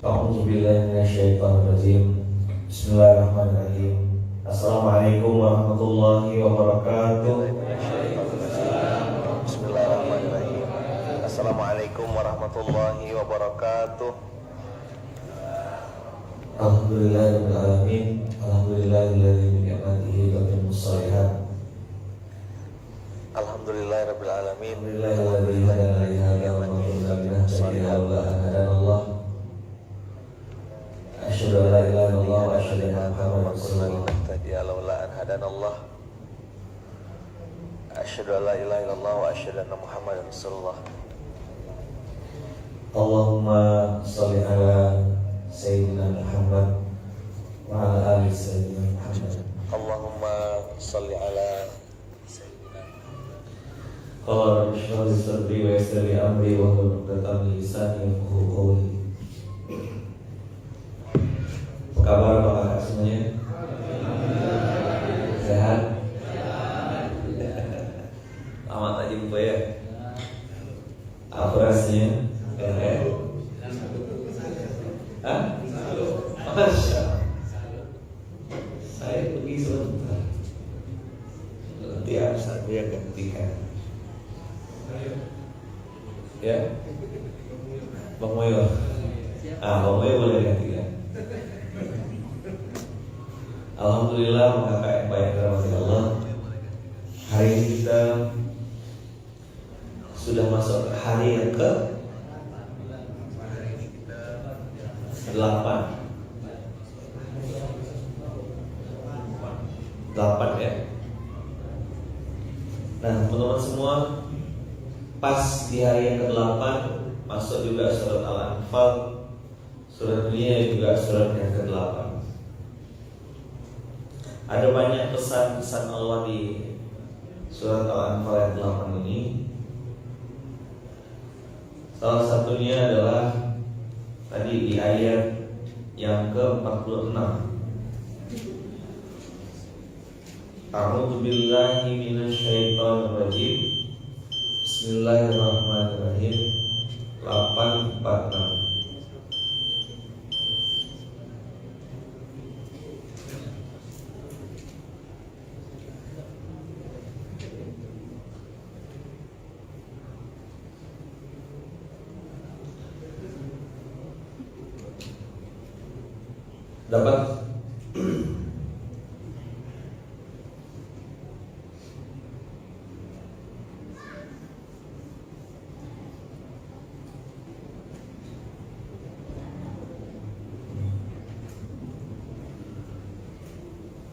A'udzubillahi minasyaitonirrajim. Bismillahirrahmanirrahim. Assalamualaikum warahmatullahi wabarakatuh. Bismillahirrahmanirrahim. Assalamualaikum warahmatullahi wabarakatuh. Alhamdulillahirabbil alamin. Alhamdulillahilladzi bi ni'matihi tatimmus shalihat. Alhamdulillahirabbil alamin. Alhamdulillahilladzi hadana li hadza wa ma kunna linahtadiya laula an hadanallah. Asyhadu an la ilaha illallah wa asyhadu anna Muhammadar rasulullah. laula an hadanallah. Asyhadu an la ilaha illallah wa asyhadu anna Muhammadar rasulullah. Allahumma shalli ala sayyidina Muhammad wa ala ali sayyidina Muhammad. Allahumma shalli ala sayyidina Qala rabbi shrah li sadri wa yassir li amri wa hlul 'uqdatam min lisani yafqahu qawli. Apa kabar Pak Kakak semuanya? Sehat? Lama tak jumpa ya? Apa rasanya? Hah? Masya Allah. Saya pergi sebentar. Tiap saat dia gantikan. Ya, Bang Moyo. Bang Moyo boleh gantikan. Alhamdulillah, kakak yang baik dirahmati Allah. Hari ini kita sudah masuk ke hari yang ke 8 ya. Nah, teman-teman semua, pas di hari yang ke-8 masuk juga surat Al-Anfal, surat dunia juga surat yang ke-8. Ada banyak pesan-pesan Allah di surat Al-Anfal yang ke-8 ini. Salah satunya adalah tadi di ayat yang ke-46. A'udzu billahi minasyaitonir rajim. Bismillahirrahmanirrahim. 846. Dapat?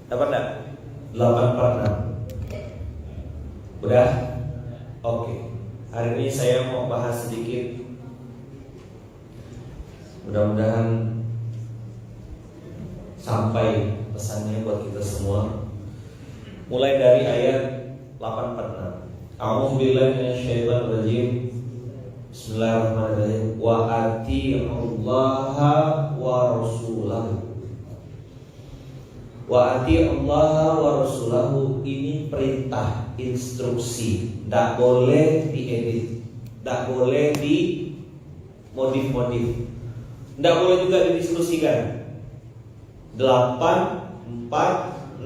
Dapat enggak? 846. Udah? Oke. Hari ini saya mau bahas sedikit. Mudah-mudahan sampai pesannya buat kita semua. Mulai dari ayat 846. A'udzu billahi minasyaitonir rajim. Bismillahirrahmanirrahim. Wa atii'ullaha wa rasulahu. Wa atii'ullaha wa rasulahu, ini perintah, instruksi. Tidak boleh diedit, tidak boleh dimodif-modif, tidak boleh juga didiskusikan. 846.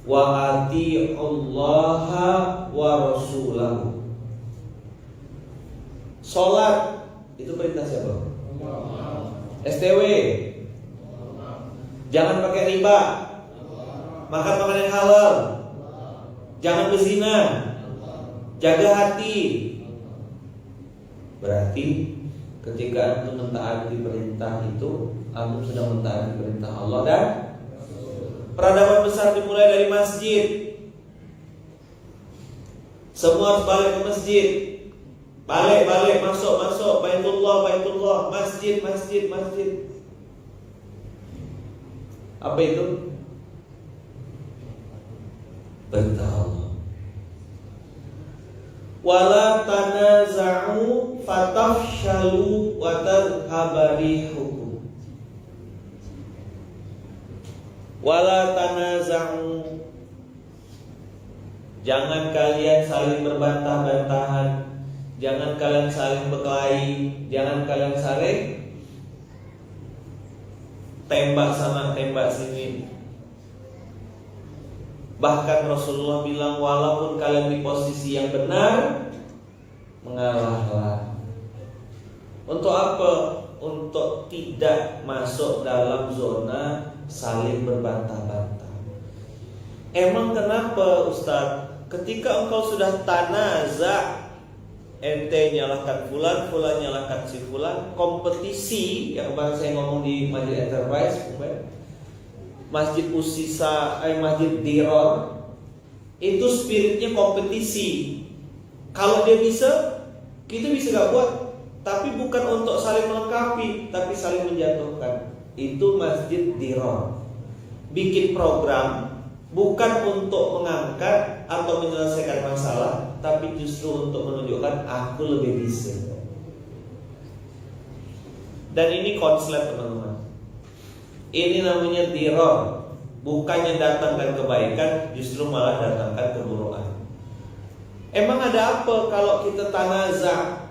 Wa atii'ullaha wa rasulahu. Salat itu perintah siapa? STW. Jangan pakai riba. Makan makanan yang halal. Jangan berzina. Jaga hati. Berarti ketika antum mentaati perintah itu, antum sedang mentaati perintah Allah. Dan peradaban besar dimulai dari masjid. Semua harus balik ke masjid. Balik, masuk, baitullah, masjid. Apa itu? Perintah Allah. Wala tanaza'u fatafshalu wa tadhhaba rihukum. Wala tanaza'u, jangan kalian saling berbantah-bantahan, jangan kalian saling berkelahi, jangan kalian saling tembak sana tembak sini. Bahkan Rasulullah bilang, walaupun kalian di posisi yang benar, mengalahlah. Untuk apa? Untuk tidak masuk dalam zona saling berbantah-bantah. Emang kenapa Ustaz? Ketika engkau sudah tanaza, ente nyalahkan fulan, fulan nyalahkan si fulan, kompetisi yang kemarin saya ngomong di Masjid Enterprise, Masjid Usisa, Masjid Diror, itu spiritnya kompetisi. Kalau dia bisa, kita bisa gak buat. Tapi bukan untuk saling melengkapi, tapi saling menjatuhkan. Itu Masjid Diror. Bikin program bukan untuk mengangkat atau menyelesaikan masalah, tapi justru untuk menunjukkan aku lebih bisa. Dan ini konslet teman-teman. Ini namanya diror. Bukannya datangkan kebaikan, justru malah datangkan keburukan. Emang ada apa kalau kita tanaza,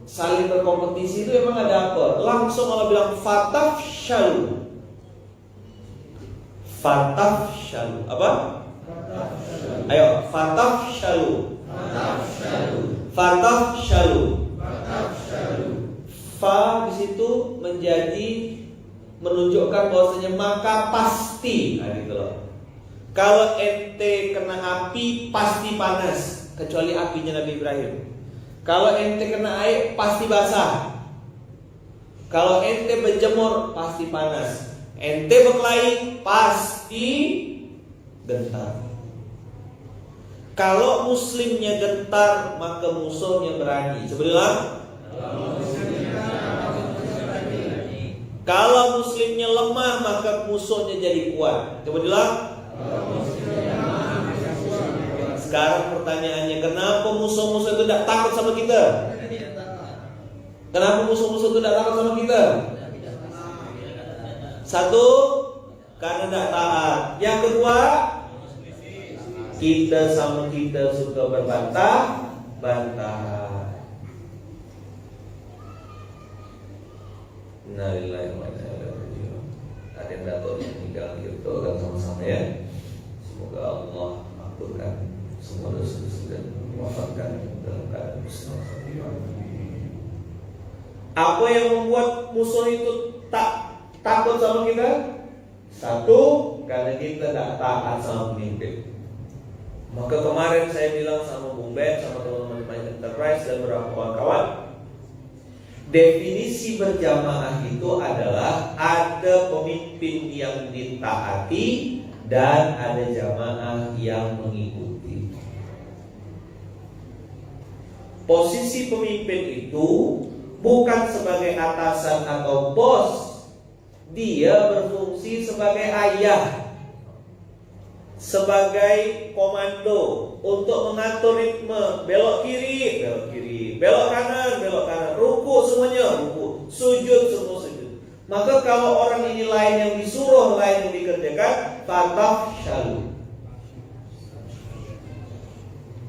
saling berkompetisi itu emang ada apa? Langsung Allah bilang fatafshalu. Fatafshalu. Apa? Ayo, fatafshalu. Fatafshalu. Fa di situ menjadi menunjukkan bahwasanya maka pasti. Nah gitu loh. Kalau ente kena api pasti panas, kecuali apinya Nabi Ibrahim. Kalau ente kena air pasti basah. Kalau ente berjemur pasti panas. Ente berkelahi pasti gentar. Kalau muslimnya gentar, maka musuhnya berani. Sebenarnya kalau muslimnya lemah, maka musuhnya jadi kuat. Coba bilang. Sekarang pertanyaannya, kenapa musuh-musuh itu tidak takut sama kita? Kenapa musuh-musuh itu tidak takut sama kita? Satu, karena tidak taat. Yang kedua, kita sama kita suka berbantah-bantah. Innalillahi wa inna ilaihi raji'un. Ada yang datuk yang tinggal gitu kan sama-sama ya. Semoga Allah ampunkan semua dosa-dosa dan mewafatkan dalam keadaan muslim. Apa yang membuat musuh itu tak takut sama kita? Satu, karena kita tidak taat sama pemimpin. Maka kemarin saya bilang sama Bung Ben, sama teman-teman di Masjid Enterprise dan beberapa kawan-kawan, definisi berjamaah itu adalah ada pemimpin yang ditaati dan ada jamaah yang mengikuti. Posisi pemimpin itu bukan sebagai atasan atau bos, dia berfungsi sebagai ayah, sebagai komando untuk mengatur ritme, belok kiri, belok kanan, ruku semuanya ruku, sujud semua sujud. Maka kalau orang ini lain yang disuruh, lain yang dikerjakan, fatafshalu.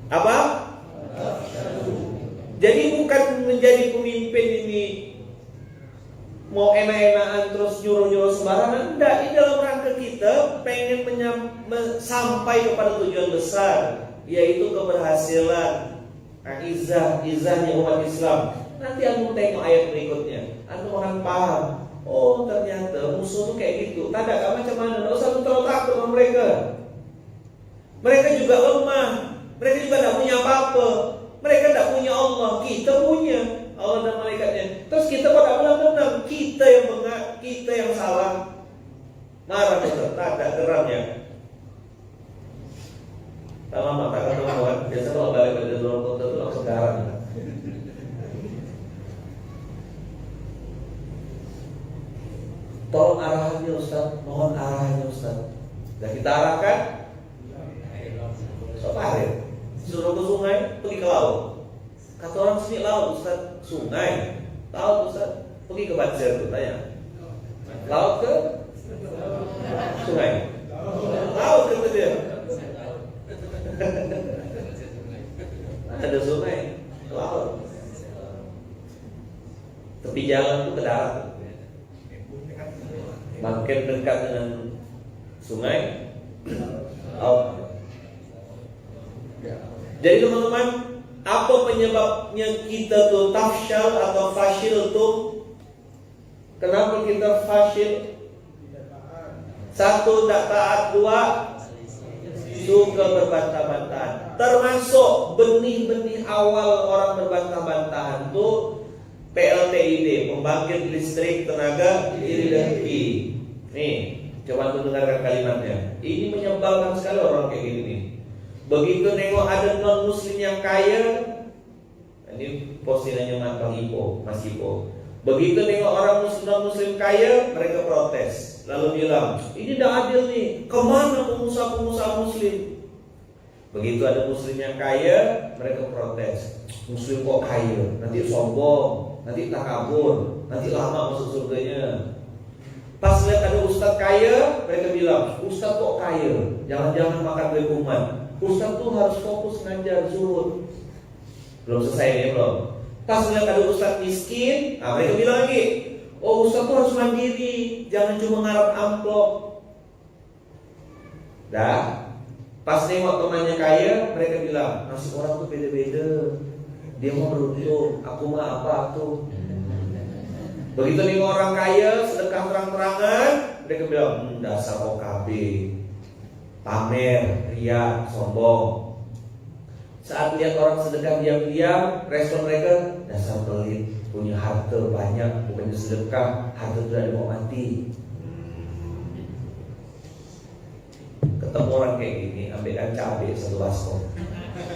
Apa? Jadi bukan menjadi pemimpin ini mau enak-enakan terus nyuruh-nyuruh sembarangan. Tidak, di dalam rangka kita pengen sampai kepada tujuan besar, yaitu keberhasilan, izahnya umat Islam. Nanti aku tengok ayat berikutnya, aku akan paham. Oh ternyata musuh tuh kayak gitu. Tak ada macam mana, tidak usah terlalu takut sama mereka. Mereka juga lemah, mereka juga tidak punya apa-apa. Mereka tidak punya Allah, kita punya Allah dan malaikatnya. Terus kita kok tak benar-benar, kita yang salah. Marah kita, tak ada geramnya. Tak lama tak ketemu. Biasa kalau balik dari luar kota itu langsung garam. Tolong arahannya Ustaz, mohon arahannya Ustaz. Dan kita arahkan, so parit. Suruh ke sungai, pergi ke laut. Kata orang sini laut, Ustaz, sungai. Laut Ustaz, pergi ke Banjar tuh, tanya. Laut ke sungai. Laut kata dia. Ada sungai, ke laut. Tepi jalan tuh ke darat. Makin dekat dengan sungai. Oh. Jadi teman-teman, apa penyebabnya kita tuh tafsyal atau fasyil tuh? Kenapa kita fasyil? Satu, tak taat. Dua, suka berbantah-bantahan. Termasuk benih-benih awal orang berbantah-bantahan tuh PLTID, pembangkit listrik tenaga hidroenergi. Nih, coba tuh dengarkan kalimatnya. Ini menyebalkan sekali orang kayak gini nih. Begitu nengok ada non muslim yang kaya, ini postingannya mantan Ipo, Mas Ipo. Begitu nengok orang non muslim kaya, mereka protes. Lalu bilang, ini tidak adil nih. Kemana pengusaha-pengusaha muslim? Begitu ada muslim yang kaya, mereka protes. Muslim kok kaya? Nanti sombong, nanti takabur, nanti lama masuk surganya. Pas lihat ada ustadz kaya, mereka bilang, ustadz kok kaya? Jangan-jangan makan duit umat. Ustadz tuh harus fokus ngajar zuhud. Belum selesai nih belum. Pas lihat ada ustadz miskin, mereka bilang lagi, oh ustadz tuh harus mandiri, jangan cuma ngarap amplop. Dah, pas nengok temannya kaya, mereka bilang, nasib orang tuh beda-beda. Dia mau beruntung, aku mah apa tuh. Begitu nengok orang kaya, sedekah terang-terangan, mereka bilang, dasar OKB, pamer, ria, sombong. Saat lihat orang sedekah diam-diam, respon mereka, dasar pelit, punya harta banyak, bukannya sedekah, harta sudah mau mati. Ketemu orang kayak gini, ambilkan cabai satu baskom,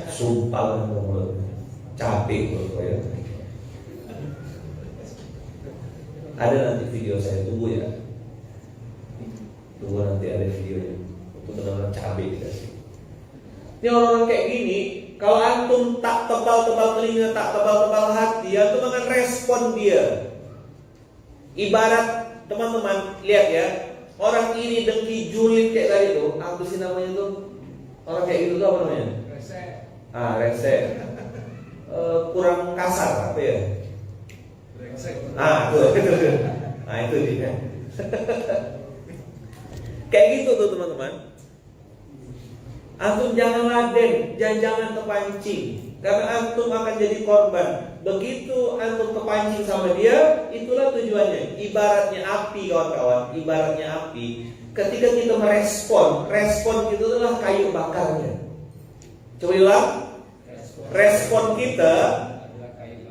sumpah dengan mulut, cabai kalau ya. Ada nanti video saya, tunggu ya. Tunggu nanti ada videonya. Untuk benar-benar cabai dikasih. Ini orang-orang kayak gini, kalau antum tak tebal-tebal telinga, tak tebal-tebal hati, antum akan respon dia. Ibarat teman-teman, lihat ya, orang iri, dengki, julid kayak tadi tuh, apa sih namanya tuh? Orang kayak gitu tuh apa namanya? Rese. Rese. Kurang kasar apa ya? Tuh. Nah itu dia. Kayak gitu tuh teman-teman. Antum jangan laden, jangan terpancing, karena antum akan jadi korban. Begitu antum terpancing sama dia, itulah tujuannya. Ibaratnya api kawan-kawan, ibaratnya api. Ketika kita respon kita adalah kayu bakarnya. Coba ulang. Respon kita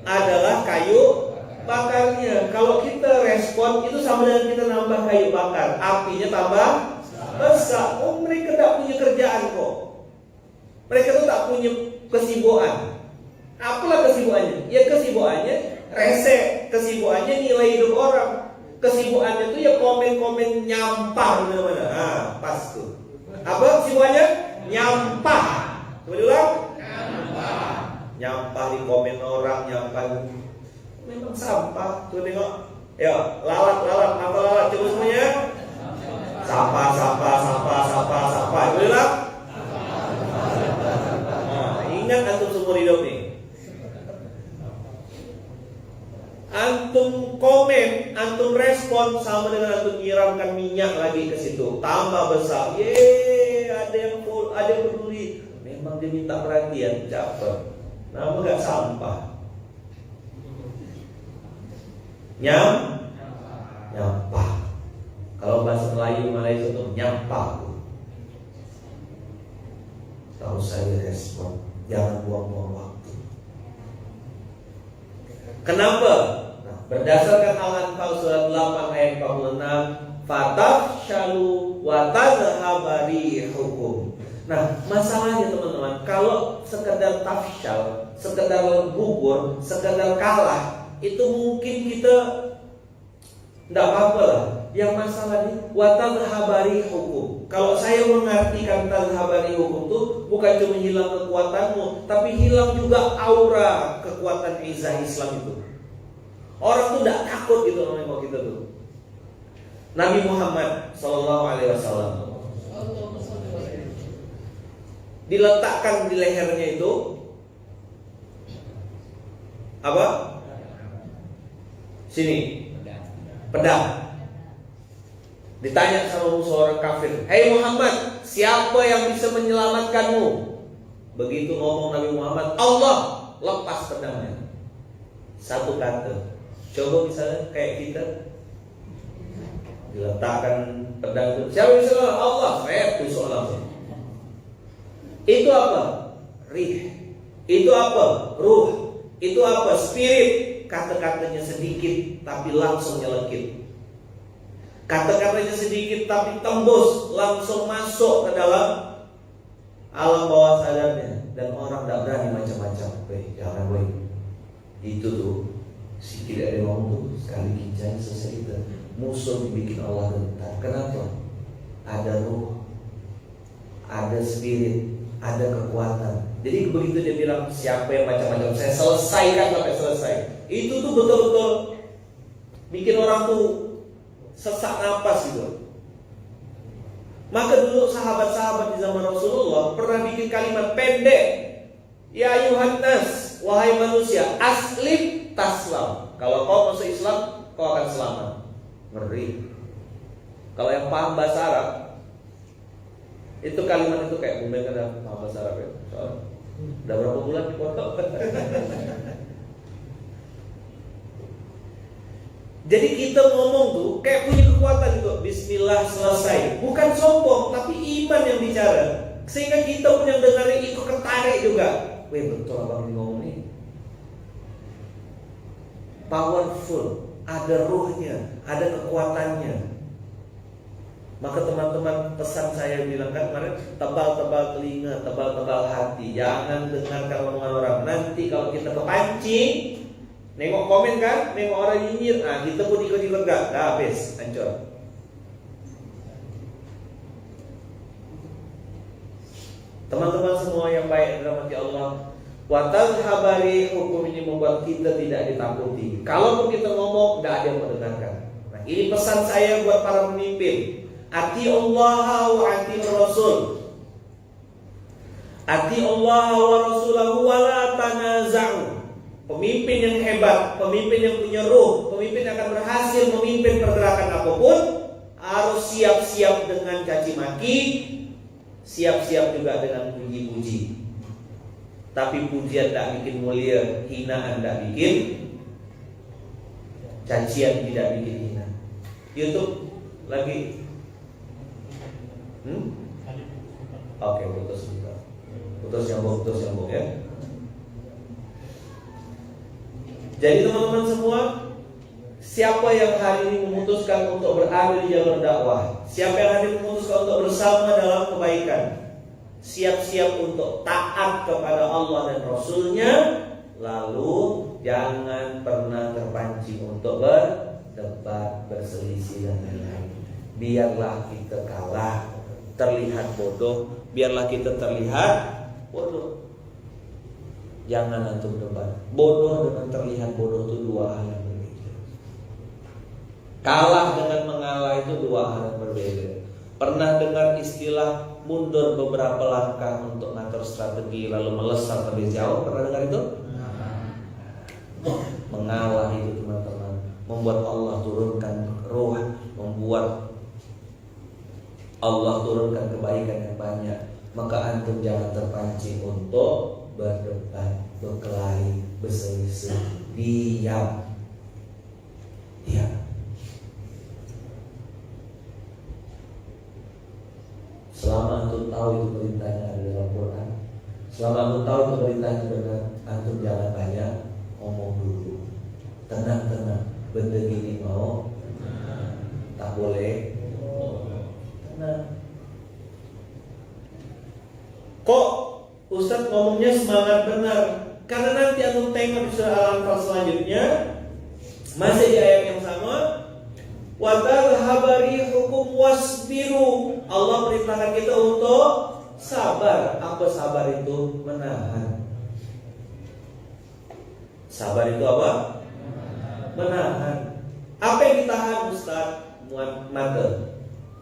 adalah kayu bakarnya. Kalau kita respon itu sama dengan kita nambah kayu bakar, apinya tambah besar. Oh, mereka tak punya kerjaan kok. Mereka tuh tak punya kesibukan. Apalah kesibukannya? Ya kesibukannya rese, kesibukannya nilai hidup orang. Kesibukannya tuh ya komen-komen nyampah di mana-mana. Pas tuh. Apa kesibukannya? Nyampah. Coba diulang. Nyampah di komen orang, nyampah. Memang sampah. Tuh tengok. Ya, lalat. Apa lalat? Coba semuanya. Sampah. Coba diulang. Nah, ingat antum seumur hidup nih. Antum komen, antum respon sama dengan antum nyiramkan minyak lagi ke situ, tambah besar. Ada yang peduli. Memang dia minta perhatian, caper. Nama gak sampah. Nyampah. Kalau bahasa Melayu Malaysia itu nyampah. Tahu saya respon, jangan buang-buang waktu. Kenapa? Nah, berdasarkan Al-Anfal surat 8 ayat 46, fatafshalu wa tadhhaba rihukum. Nah, masalahnya teman-teman, kalau sekedar tafshal, sekedar gugur, sekedar kalah, itu mungkin kita tidak apa-apa lah. Yang masalah ini wa tadhhaba rihukum. Kalau saya mengartikan tadhhaba rihukum itu bukan cuma hilang kekuatanmu, tapi hilang juga aura kekuatan izah Islam itu. Orang tuh tidak takut gitu sama kita tuh. Nabi Muhammad SAW diletakkan di lehernya itu apa? Sini, pedang. Ditanya sama musuh orang kafir, "Hei Muhammad, siapa yang bisa menyelamatkanmu?" Begitu ngomong Nabi Muhammad, "Allah." Lepas pedangnya. Satu kata. Coba misalnya kayak kita diletakkan pedang itu, siapa yang bisa? Allah. Tusuk langsung. Itu apa? Rih. Itu apa? Ruh. Itu apa? Spirit. Kata-katanya sedikit tapi langsung nyelekit. Kata-katanya sedikit tapi tembus, langsung masuk ke dalam alam bawah sadarnya. Dan orang tidak berani macam-macam. Jangan boy. Itu tuh si tidak ada ngomong tuh sekali kincang selesai kita. Musuh dibikin Allah gentar. Kenapa? Ada ruh, ada spirit, ada kekuatan. Jadi begitu dia bilang siapa yang macam-macam, saya selesaikan sampai selesai. Itu tuh betul-betul bikin orang tuh sesak napas gitu. Maka dulu sahabat-sahabat di zaman Rasulullah pernah bikin kalimat pendek. Ya ayuhan nas, wahai manusia, aslim taslam. Kalau kau masuk Islam, kau akan selamat. Ngeri. Kalau yang paham bahasa Arab, itu kalimat itu kayak bumbeng kan paham bahasa Arab ya. Soalnya udah berapa bulan di pondok. Jadi kita ngomong tuh kayak punya kekuatan itu. Bismillah selesai. Bukan sombong, tapi iman yang bicara. Sehingga kita pun yang dengarnya ikut ketarik juga. Weh betul abang ini ngomong ini. Powerful, ada ruhnya, ada kekuatannya. Maka teman-teman pesan saya bilang kan kemarin, tebal-tebal telinga, tebal-tebal hati. Jangan dengarkan omongan orang. Nanti kalau kita kepancing, nengok komen kan, nengok orang nyinyir, nah kita pun ikut-ikut gak, dah habis, hancur. Teman-teman semua yang baik dirahmati Allah, watal habari, hukum ini membuat kita tidak ditakuti. Kalaupun kita ngomong, tidak ada yang mendengarkan. Nah, ini pesan saya buat para pemimpin. Ati Allah wa ati Rasul. Ati Allah wa Rasulahu wa la tanaza'u. Pemimpin yang hebat, pemimpin yang punya ruh, pemimpin yang akan berhasil memimpin pergerakan apapun, harus siap-siap dengan caci maki, siap-siap juga dengan puji-puji. Tapi pujian tidak bikin mulia, hinaan tidak bikin, cacian tidak bikin hina. YouTube lagi. Oke, putus juga. Putus nyambung ya. Jadi teman-teman semua, siapa yang hari ini memutuskan untuk berada di jalur dakwah, siapa yang hari ini memutuskan untuk bersama dalam kebaikan, siap-siap untuk taat kepada Allah dan Rasulnya, lalu jangan pernah terpancing untuk berdebat, berselisih dan lain-lain. Biarlah kita kalah, terlihat bodoh, biarlah kita terlihat bodoh. Jangan antum debat. Bodoh dengan terlihat bodoh itu dua hal yang berbeda. Kalah dengan mengalah itu dua hal yang berbeda. Pernah dengar istilah mundur beberapa langkah untuk ngatur strategi lalu melesat lebih jauh? Pernah dengar itu? Mengalah itu teman-teman membuat Allah turunkan ruh, membuat Allah turunkan kebaikan yang banyak. Maka antum jangan terpancing untuk berdebat, berkelahi, berselisih. Diam. Selama antum tahu itu perintahnya ada dalam Quran, selama antum tahu itu perintahnya benar, antum jangan banyak ngomong dulu. Tenang. Benda gini mau tak boleh. Tenang. Kok Ustaz ngomongnya semangat benar? Karena nanti antum tengok di surah Al-Anfal selanjutnya, masih di ayat yang sama, watal habari hukum wasbiru. Allah perintahkan kita untuk sabar. Apa sabar itu? Menahan. Sabar itu apa? Menahan. Apa yang ditahan Ustaz? Mata.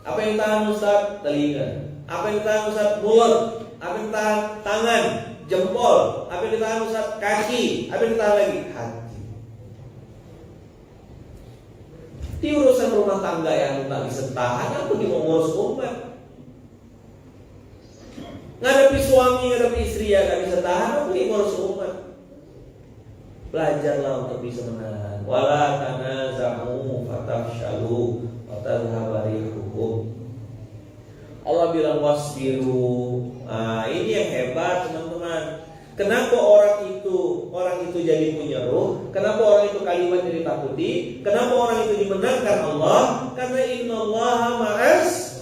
Apa yang ditahan Ustaz? Telinga. Apa yang ditahan Ustaz? Mulut. Apa yang ditahan? Tangan, jempol. Apa yang ditahan Ustaz? Kaki. Apa yang ditahan lagi? Hati. Di urusan rumah tangga yang tak bisa tahan, aku mau ngurus umat. Ngadepi suami, ngadepi istri yang gak bisa tahan, aku ngurus umat. Belajarlah untuk bisa menahan. Wala tanazamu fatafshalu wa tadhhabu rihukum. Allah bilang wasbiru. Nah, ini yang hebat teman-teman. Kenapa orang itu jadi punya ruh? Kenapa orang itu kalimat jadi takuti? Kenapa orang itu dimenangkan Allah? Karena innallaha ma'as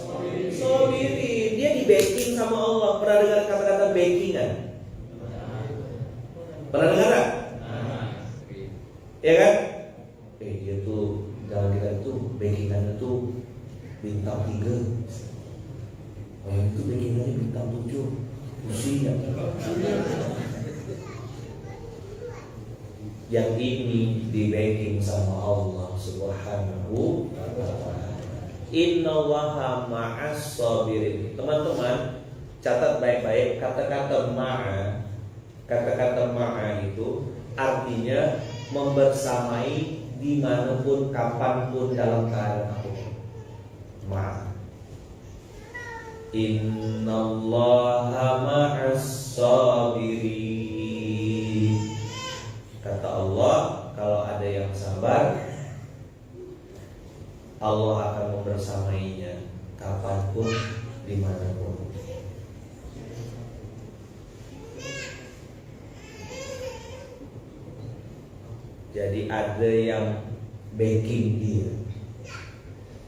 sabirin. Dia di backing sama Allah. Pernah dengar kata-kata backingan? Pernah dengar gak? Ya kan? Dia tuh dalam kita itu backingannya tuh bintang 3. Yang itu backingannya bintang 7. Usia. Yang ini di backing sama Allah Subhanahu wa ta'ala. Innallaha ma'as sabirin. Teman-teman, catat baik-baik kata-kata ma'a. Kata-kata ma'a itu artinya membersamai dimanapun, kapanpun, dalam keadaan apapun. Ma'a. Innallaha ma'as sabirin. Kata Allah, kalau ada yang sabar, Allah akan membersamainya kapanpun, dimanapun. Jadi ada yang backing dia.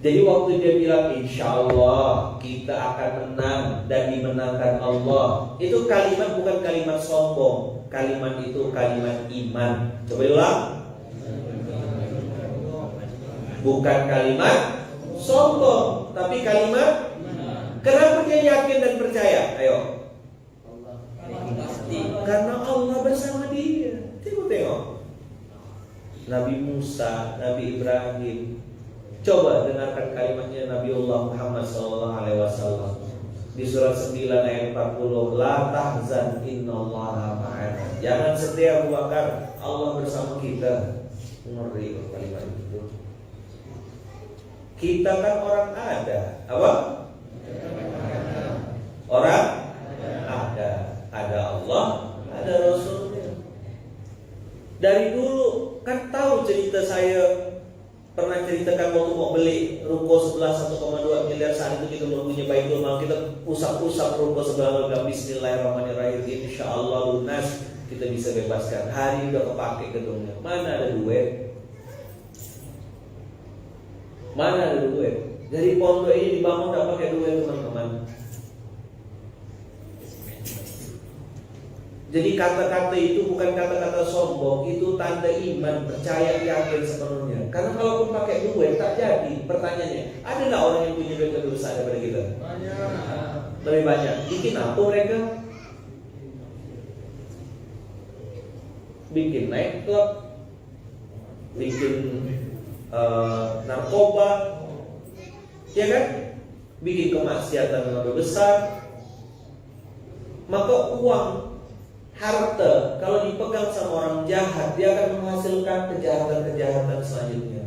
Jadi waktu dia bilang insya Allah kita akan menang dan dimenangkan Allah, itu kalimat bukan kalimat sombong. Kalimat itu kalimat iman. Coba ulang. Bukan kalimat sombong, tapi kalimat. Kenapa dia yakin dan percaya? Ayo. Karena Allah bersama dia. Tengok. Nabi Musa, Nabi Ibrahim. Coba dengarkan kalimatnya Nabiullah Muhammad SAW di surat 9 ayat 40. La tahzan innallaha ma'ana. Jangan sedih Abu Bakar, Allah bersama kita. Ngeri kalimat itu. Kita kan orang ada. Apa? Orang ada. Ada Allah, ada Rasulnya. Dari dulu kan tahu cerita saya. Pernah ceritakan waktu mau beli ruko sebelah 1,2 miliar. Saat itu kita belum punya Baitul Mal. Kita usap-usap ruko sebelah dengan bismillahirrahmanirrahim. InsyaAllah lunas, kita bisa bebaskan. Hari ini udah kepake gedungnya. Mana ada duit? Mana ada duit? Dari pondok ini dibangun gak pakai duit teman-teman. Jadi kata-kata itu bukan kata-kata sombong, itu tanda iman, percaya, yakin sepenuhnya. Karena kalaupun pakai duit tak jadi. Pertanyaannya, ada nggak orang yang punya duit lebih besar daripada kita? Banyak. Lebih banyak. Bikin apa mereka? Bikin nightclub, bikin narkoba, ya kan? Bikin kemaksiatan yang lebih besar. Maka uang, harta kalau dipegang sama orang jahat, dia akan menghasilkan kejahatan-kejahatan selanjutnya.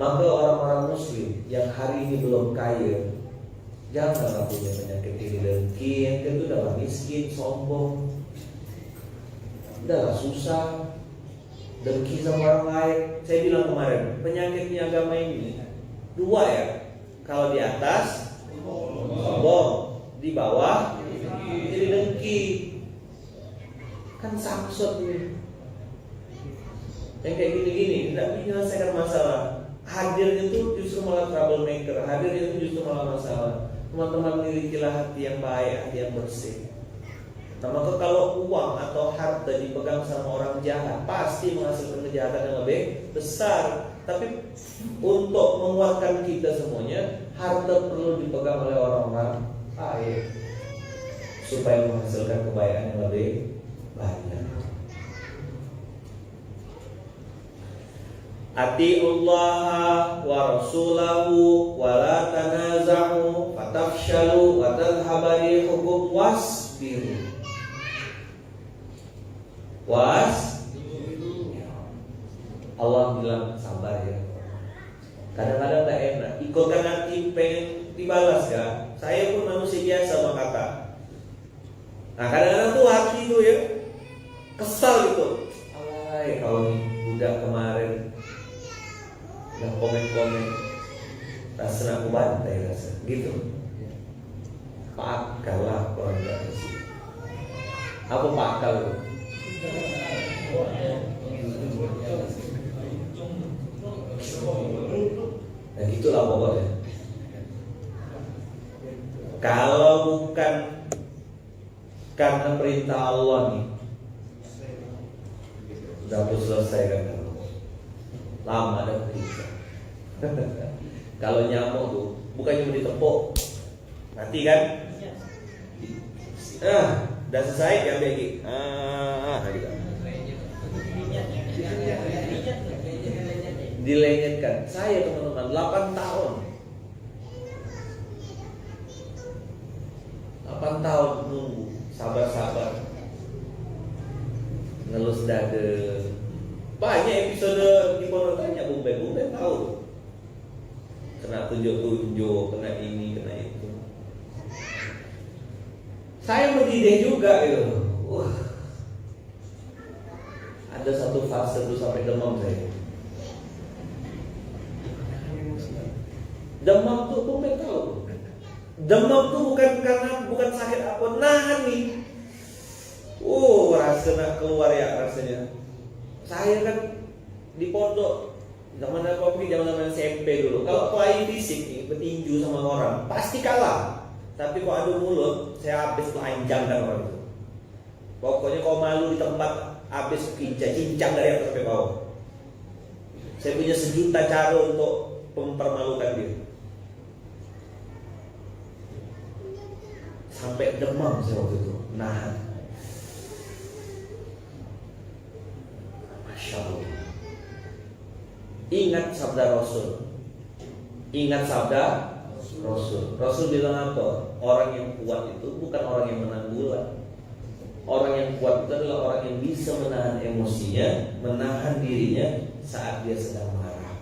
Maka orang-orang muslim yang hari ini belum kaya, janganlah punya penyakit iri dengki. Yang itu udahlah miskin, sombong, udahlah susah, dengki sama orang lain. Saya bilang kemarin, penyakitnya agama ini dua ya. Kalau di atas sombong, di bawah jadi dengki. Kan samsut nih. Yang kayak gini-gini tidak menyelesaikan masalah. Hadirnya itu justru malah troublemaker. Hadirnya itu justru malah masalah. Teman-teman milikilah hati yang baik, hati yang bersih. Nah, maka kalau uang atau harta dipegang sama orang jahat, pasti menghasilkan kejahatan yang lebih besar. Tapi untuk menguatkan kita semuanya, harta perlu dipegang oleh orang-orang baik supaya menghasilkan kebaikan yang lebih banyak. Atiullaha wa rasulahu wa la tanaza'u fatafshalu wa tadhhabu rihukum wasbiru. was. Allah bilang sabar ya. Kadang-kadang tak enak. Ikutkan hati pengen dibalas ya. Saya pun manusia biasa berkata. Nah kadang-kadang tuh hati itu ya kesal gitu. Alay kalau nih budak kemarin udah komen-komen rasa aku bantai rasa gitu. Pakal lah kalau enggak sih. Apa pakal itu? Nah gitulah pokoknya. Kalau bukan karena perintah Allah nih, sudah aku selesaikan kalau lama ada perintah. Kalau nyamuk tuh bukan cuma ditepuk, mati kan? Udah selesai ya lagi. Dilenyetkan. Saya teman-teman 8 tahun. 8 tahun nunggu, sabar-sabar. Ngelus dada. Banyak episode di Pondok tanya bumben tahu. Kena tunjuk-tunjuk, kena ini, kena itu. Saya mendidih juga gitu. Ada satu fase tuh sampai demam saya. Demam tuh bumben tahu. Demam tuh bukan sakit apa, nahan nih. Rasa nak keluar ya rasanya. Saya kan di pondok zaman SMP dulu. Kalau main fisik nih, bertinju sama orang, pasti kalah. Tapi kalau adu mulut, saya habis telanjang kan orang itu. Pokoknya kalau malu di tempat, habis cincang dari atas sampai bawah. Saya punya sejuta cara untuk mempermalukan dia. Sampai demam saya waktu itu, nahan. Masya Allah. Ingat sabda Rasul. Ingat sabda Rasul. Rasul bilang apa? Orang yang kuat itu bukan orang yang menanggulan. Orang yang kuat itu adalah orang yang bisa menahan emosinya, menahan dirinya saat dia sedang marah.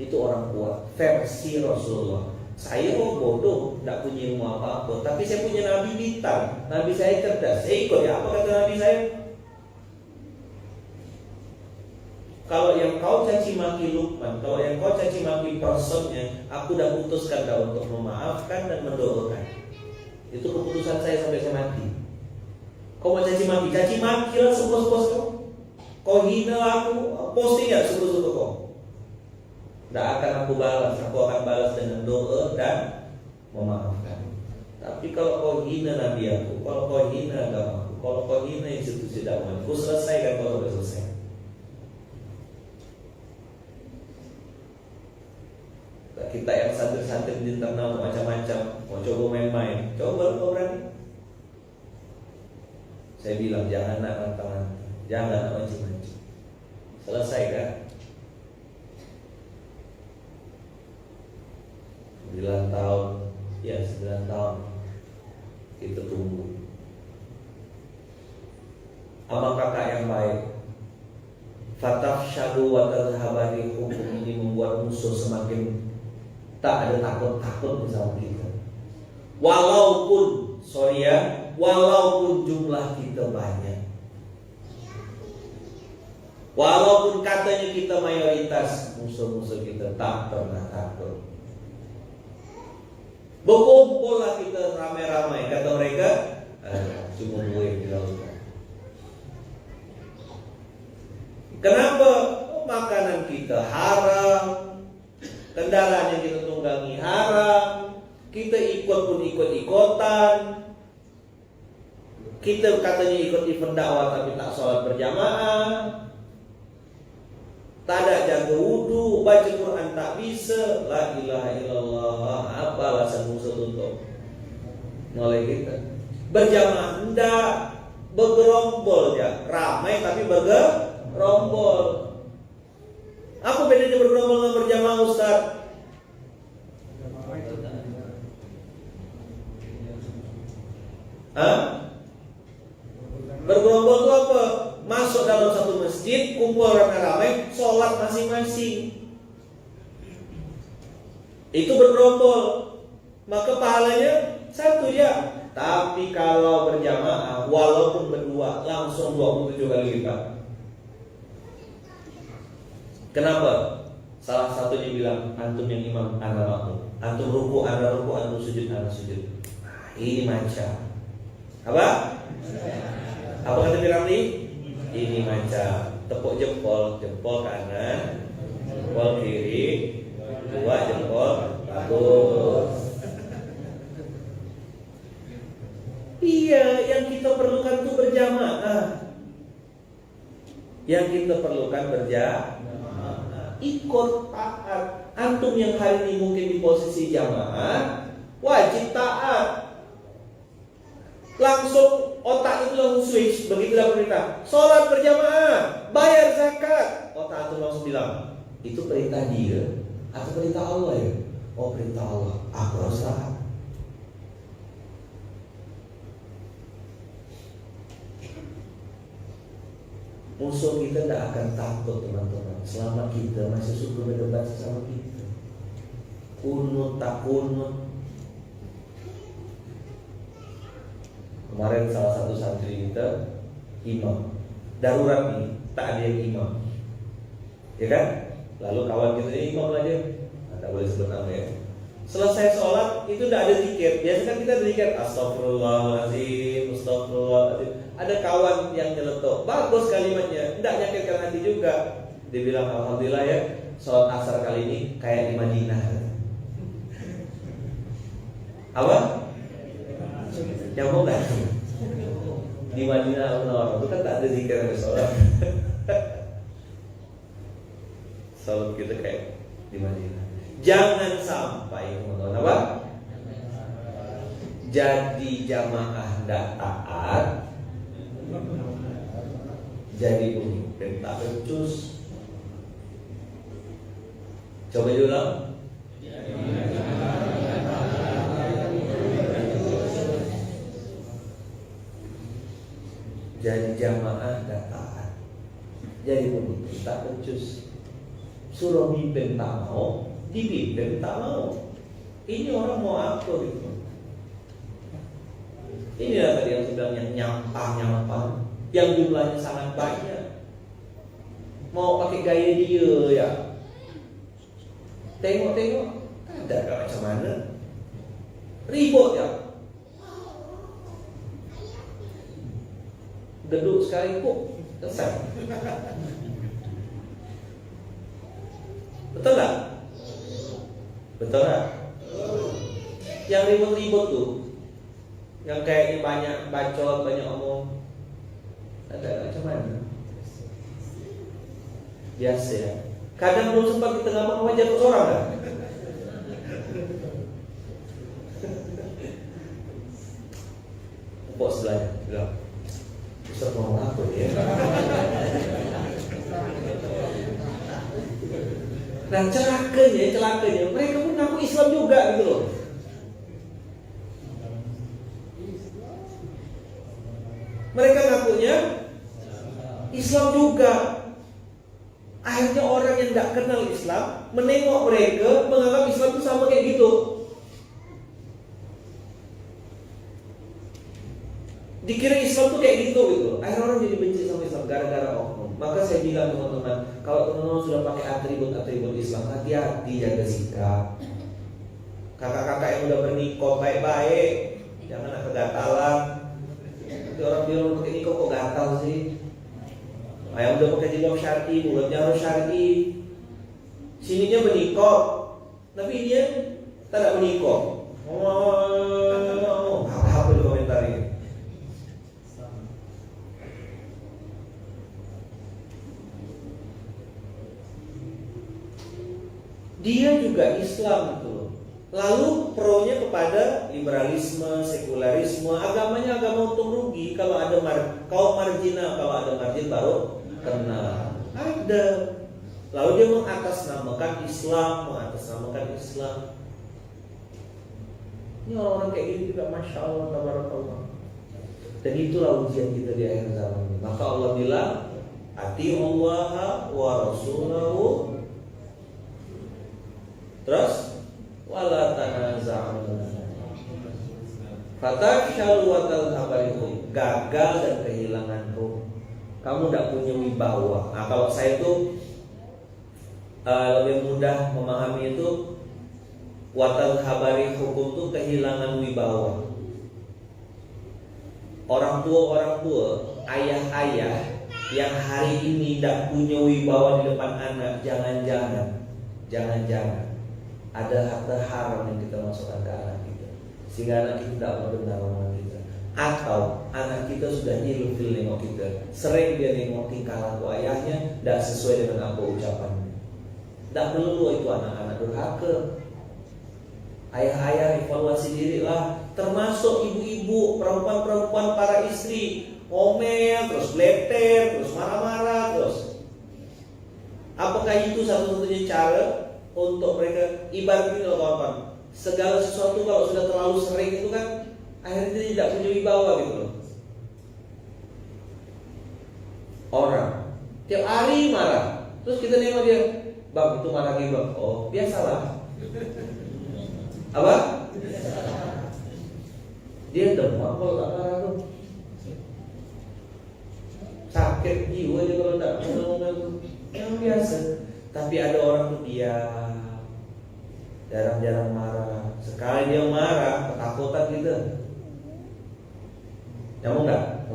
Itu orang kuat. Versi Rasulullah. Saya bodoh, tidak punya ilmu apa-apa, tapi saya punya Nabi pintar. Nabi saya cerdas. Saya ikut ya, apa kata Nabi saya? Kalau yang kau caci maki Luqman, kalau yang kau caci maki personnya, aku dah putuskan kau untuk memaafkan dan mendoakan. Itu keputusan saya sampai saya mati. Kau mau caci maki lah sepuas-puas kau. Kau hina aku, posting ya sepuas-puas kau. Tidak akan aku balas, aku akan balas dengan doa dan memaafkan. Tapi kalau kau hina Nabi aku, kalau kau hina agamaku, kalau kau hina institusi dakwah, aku selesaikan kalau sudah selesai. Kita yang santri-santri di internal macam-macam, mau coba main-main, coba kau berani. Saya bilang jangan nak rantang-rantang, jangan nak mancing-mancing. Selesai kan? 9 tahun, ya 9 tahun kita tunggu. Amal kakak yang baik. Fatafshadu wa tadhhabari hukum ini membuat musuh semakin tak ada takut-takut bersama kita. Walaupun jumlah kita banyak. Walaupun katanya kita mayoritas, musuh-musuh kita tak pernah takut. Berkumpullah kita ramai-ramai, kata mereka, cuma gue yang dilakukan. Kenapa? Makanan kita haram, kendaraan yang kita tunggangi haram, kita ikut pun ikut-ikutan, kita katanya ikut event dakwah tapi tak sholat berjamaah, tak ada jaga wudu, baca Quran tak bisa, la ilaha illallah. Apa alasan musuh untuk noleh kita? Berjamaah enggak, bergerombol ya, ramai tapi bergerombol. Apa bedanya bergerombol dengan berjamaah, Ustaz? Bergerombol itu apa? dalam satu masjid, kumpul ramai-ramai, sholat masing-masing. Itu bergerombol, maka pahalanya satu ya. Tapi kalau berjamaah, walaupun berdua, langsung 27 kali lipat. Kenapa? Salah satunya bilang, antum yang imam, ana makmum. Antum ruku, ana ruku, antum sujud, ana sujud. Nah, ini macam apa? Apa kata Piramli? Ini macam tepuk jempol, jempol kanan, jempol kiri, dua jempol bagus. Iya, yang kita perlukan itu berjamaah. Yang kita perlukan berjamaah. Ikut taat. Antum yang hari ini mungkin di posisi jamaah, wajib taat. Langsung otak itu langsung switch. Begitulah perintah, sholat berjamaah, bayar zakat. Otak antum langsung bilang, itu perintah dia atau perintah Allah ya? Oh, perintah Allah, aku harus taat. Musuh kita tidak akan takut teman-teman, selama kita masih suka berdebat sama kita. Kunut tak kunut. Kemarin salah satu santri kita imam, darurat nih, tak ada yang imam, ya kan? Lalu kawan kita ini imam aja, tidak boleh sebut nama ya. Selesai sholat itu tidak ada zikir. Biasanya kan kita zikir astagfirullahaladzim, astagfirullahaladzim. Ada kawan yang nyeletuk, bagus kalimatnya, tidak nyakitkan hati juga. Dia bilang alhamdulillah ya, sholat asar kali ini kayak di Madinah. Apa? Nyambung kan? Di Madinah orang itu kan tak ada zikir yang sholat. Sholat kita kayak di Madinah. Jangan sampai teman-teman apa? Jadi jamaah tidak taat, jadi pemimpin tak becus. Coba diulang. Jadi jamaah tidak taat, jadi pemimpin tak becus. Suruh mimpin tak mau, dipimpin tak mau. Ini orang mau apa gitu? Inilah tadi yang sedang nyampah, yang jumlahnya sangat banyak. Mau pakai gaya dia ya. Tengok, ada gak macam mana? Ribut ya. Geduk sekali kok selesai. Betul tak? Betul tak? Yang ribut-ribut tuh, yang kayaknya banyak bacot, banyak omong, ada macam mana? Biasa ya. Kadang belum sempat kita ngomong aja ke orang kan? Pok sebelahnya bilang, Ustaz ngomong apa ya? Nah celakanya mereka pun ngaku Islam juga gitu loh. Mereka ngakunya Islam juga. Akhirnya orang yang tidak kenal Islam menengok mereka, menganggap Islam itu sama kayak gitu. Dikira Islam tuh kayak gitu. Akhirnya orang jadi benci sama Islam gara-gara oknum. Maka saya bilang teman-teman, kalau teman-teman sudah pakai atribut Islam, hati-hati jaga sikap. Kakak-kakak yang udah bernikah baik-baik, jangan ada kegatalan. Nanti orang bilang pakai nikah kok gatal sih. Yang udah pakai jilbab syar'i, mulutnya harus syar'i. Sininya bernikah, tapi dia tidak bernikah. Apa di komentar ini? Dia juga Islam gitu. Lalu pro-nya kepada liberalisme, sekularisme, agamanya agama untung rugi. Kalau ada kaum marginal, kalau ada margin baru kena. Ada. Lalu dia mengatasnamakan Islam. Ini orang-orang kayak gini juga, masya Allah, tabarakallah. Dan itulah ujian kita di akhir zaman ini. Maka Allah bilang, Atiullaha wa rasulahu. Terus wala tanaza'u fatafshalu wa tadhhabu rihukum. Gagal dan kehilangan ruh. Kamu tidak punya wibawa. Nah, kalau saya tuh lebih mudah memahami itu, wa tadhhabu rihukum tuh kehilangan wibawa. Orang tua, ayah-ayah yang hari ini tidak punya wibawa di depan anak, jangan-jangan ada harta haram yang kita masukkan ke anak kita, sehingga anak kita tidak mendengar omongan kita. Atau anak kita sudah ilfil nengok kita, sering dia nengok tingkah laku ayahnya tidak sesuai dengan apa ucapannya. Tidak perlu itu anak-anak durhaka. Ayah-ayah evaluasi dirilah, termasuk ibu-ibu, perempuan-perempuan, para istri, ngomel, terus bleter, terus marah-marah, terus. Apakah itu satu-satunya cara untuk mereka? Ibarat ini loh kawan-kawan, segala sesuatu kalau sudah terlalu sering itu kan akhirnya dia tidak punya wibawa gitu loh. Orang tiap hari marah, terus kita nengok dia, bang itu marah gitu, oh biasalah. Apa? Dia demam kalau tak marah tuh, sakit jiwa dia kalau tak ngomel tuh, yang biasa. Tapi ada orang tuh diam, jarang-jarang marah. Sekali dia marah, ketakutan kita. Nyambung nggak?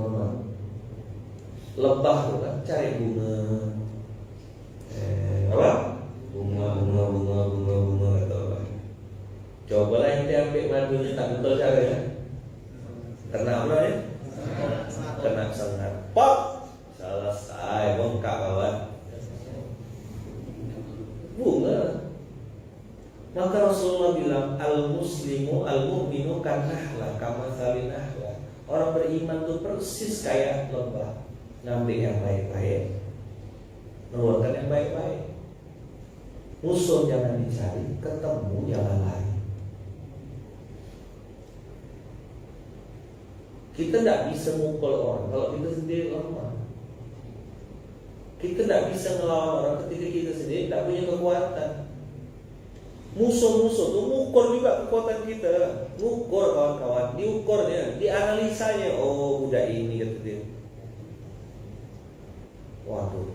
Lebah tuh kan cari bunga, apa? Bunga atau apa? Cobalah ente ambil madunya, tak betul caranya. Kena apa ya? Kena sengat. Pop, selesai, bongkak kawan. Bunga. Maka Rasulullah bilang al-muslimu al-mu'minu kanahla kamathalin nahla. Orang beriman itu persis kayak lebah, ngambil yang baik-baik, mengeluarkan yang baik-baik. Musuh jangan dicari, ketemu jalan lain. Kita tidak bisa mukul orang kalau kita sendiri lemah. Kita tidak bisa ngelawan orang ketika kita sendiri tidak punya kekuatan. Musuh-musuh tuh mengukur juga kekuatan kita. Mengukur kawan-kawan, diukurnya, dianalisanya. Oh budak ini kata dia. Waduh,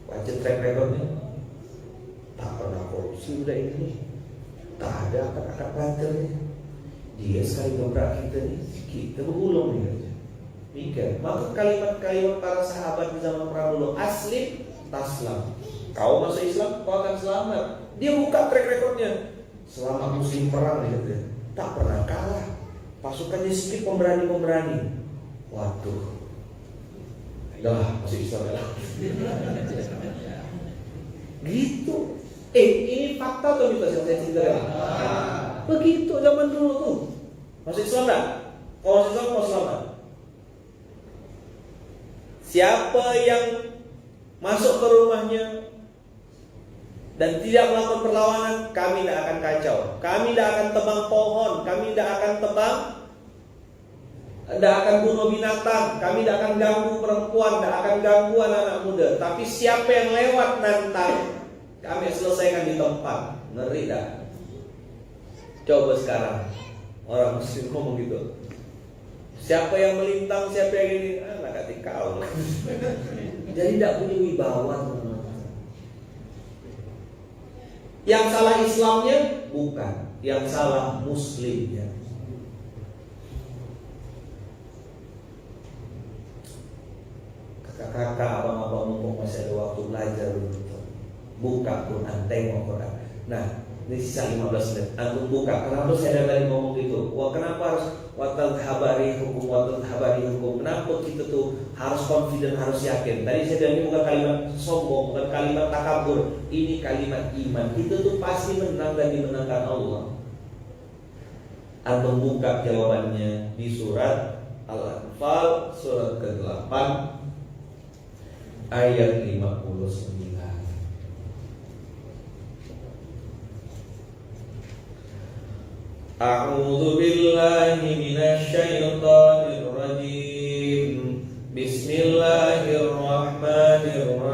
baca track recordnya, tak pernah korupsi budak ini, tak ada akad-akad banternya. Dia sekali gebrak kita nih, kita bergulung nih aja. Mikir. Maka kalimat-kalimat para sahabat di zaman perang dulu, aslim taslam. Kau masuk Islam, kau akan selamat. Dia buka track recordnya, selama muslim perang nih, tak pernah kalah. Pasukannya sedikit pemberani. Waduh, dah masuk Islam ya. Gitu. Ini fakta atau mitos yang saya ceritakan? Begitu zaman dulu tuh. Masuk Islam tak? Kalau masuk Islam mau selamat. Siapa yang masuk ke rumahnya dan tidak melakukan perlawanan, kami tidak akan kacau. Kami tidak akan tebang pohon. Kami tidak akan tidak akan bunuh binatang. Kami tidak akan ganggu perempuan, tidak akan ganggu anak-anak muda. Tapi siapa yang lewat nantang, kami selesaikan di tempat. Ngeri tak? Coba sekarang orang muslim ngomong gitu. Siapa yang melintang, siapa yang ini, nak kata kau. Jadi tidak punya wibawa. Yang salah Islamnya bukan, yang salah Muslimnya. Kakak-kakak, abang-abang mumpung masih ada waktu belajar dulu. Buka Quran, tengok Quran. Nah, ini sisa 15 menit. Antum buka. Kenapa saya dari ngomong gitu? Wah, kenapa harus watadhabari hukum? Kenapa kita tuh harus confident, harus yakin? Tadi saya bilang ini bukan kalimat sombong, bukan kalimat takabur. Ini kalimat iman. Kita tuh pasti menang dan dimenangkan Allah. Antum buka jawabannya di surat Al-Anfal surat ke-8 ayat 59. A'udzu billahi minasy syaithanir rajim. Bismillahirrahmanirrahim.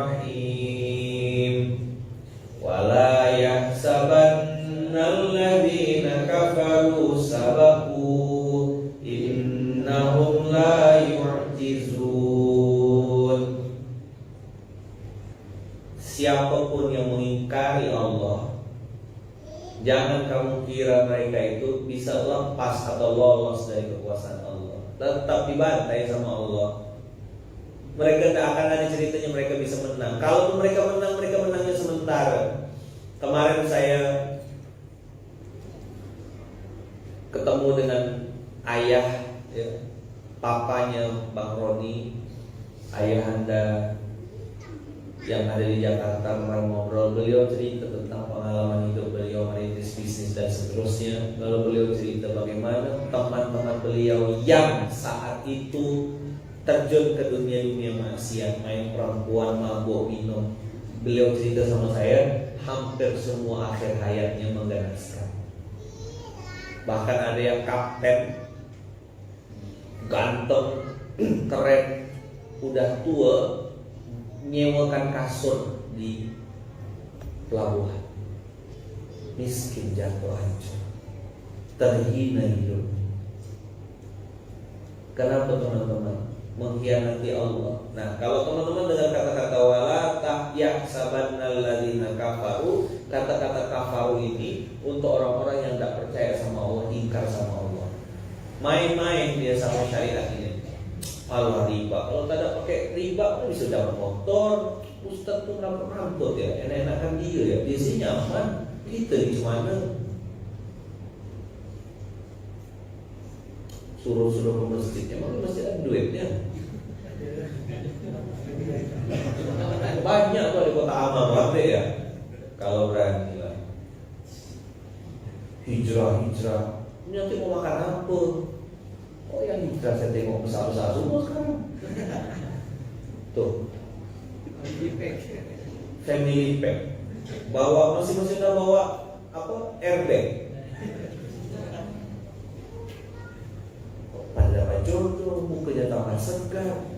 siapapun yang mengingkari Allah, jangan kamu kira mereka itu bisa lepas atau lolos dari kekuasaan Allah. Tetap dibantai sama Allah. Mereka tidak akan ada ceritanya mereka bisa menang. Kalau mereka menangnya sementara. Kemarin saya ketemu dengan ayah, ya, papanya Bang Roni, ayahanda yang ada di Jakarta. Kemarin ngobrol, beliau cerita tentang pengalaman hidup beliau merintis bisnis dan seterusnya. Lalu beliau cerita bagaimana teman-teman beliau yang saat itu terjun ke dunia maksiat, main perempuan, mabuk, minum. Beliau cerita sama saya, hampir semua akhir hayatnya mengganaskan. Bahkan ada yang kapten, ganteng, keren, udah tua, nyewakan kasur di pelabuhan. Miskin, jatuh hancur, terhina hidup. Kenapa teman-teman? Mengkhianati Allah. Nah, kalau teman-teman dengar kata-kata wala tahyaksabannal ladzina kafaru, kata-kata kafaru ini untuk orang-orang yang tidak percaya sama Allah, ingkar sama Allah. Main-main dia sama syariat ini. Allah riba. Kalau tak ada pakai riba kan bisa dapat motor. Ustaz tuh ramput ya, enak-enakan dia ya. Biasanya aman. Kita di mana? Suruh-suruh ke masjid, emang masjid ada duitnya? Banyak tuh di kota amal berarti ya. Kalau berani lah. Hijrah. Ini nanti mau makan apa? Oh yang hijrah saya tengok besar-besar semua sekarang. Tuh. Family pack. Bawa masing-masing dah bawa apa? Airbag. Pada jodoh, mukanya tambah segar.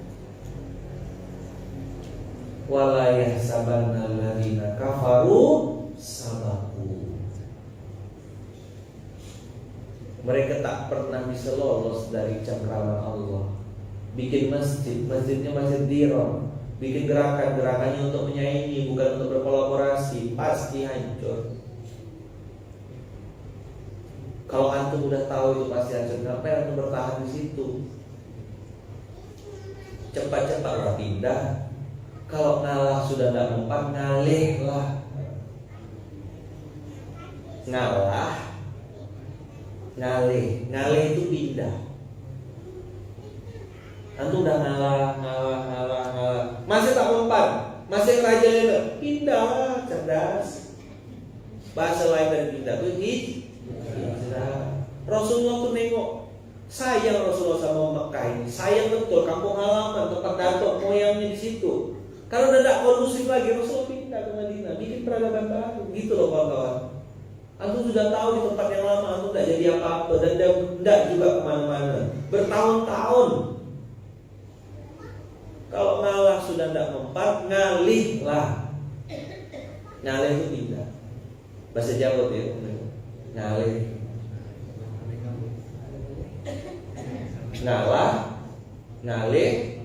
Wala yahsabanna alladziina kafaru sabaku. Mereka tak pernah bisa lolos dari cengkraman Allah. Bikin masjid, masjidnya masjid diror. Bikin gerakannya untuk menyaingi, bukan untuk berkolaborasi, pasti hancur. Kalau antum udah tahu itu pasti hancur, kenapa antum bertahan di situ? Cepat-cepat pindah. Kalau ngalah sudah tidak mempan, ngalih lah. Ngalih itu pindah. Antum udah ngalah, masih tak mempan, masih raja itu pindah, cerdas. Bahasa lain dari pindah begitu. Rasulullah tuh nengok, sayang Rasulullah sama Mekah ini, sayang betul kampung halaman, tempat datuk moyangnya di situ. Kalau udah tidak kondusif lagi, Rasulullah pindah ke Madinah, bikin peradaban baru, gitu loh kawan-kawan. Antum sudah tahu di tempat yang lama, antum tidak jadi apa-apa dan tidak juga kemana-mana, bertahun-tahun. Kalau ngalah sudah tidak mempan, ngalih lah. Ngalih itu pindah. Bahasa Jawa ya, ngalih. Ngalah, ngalih,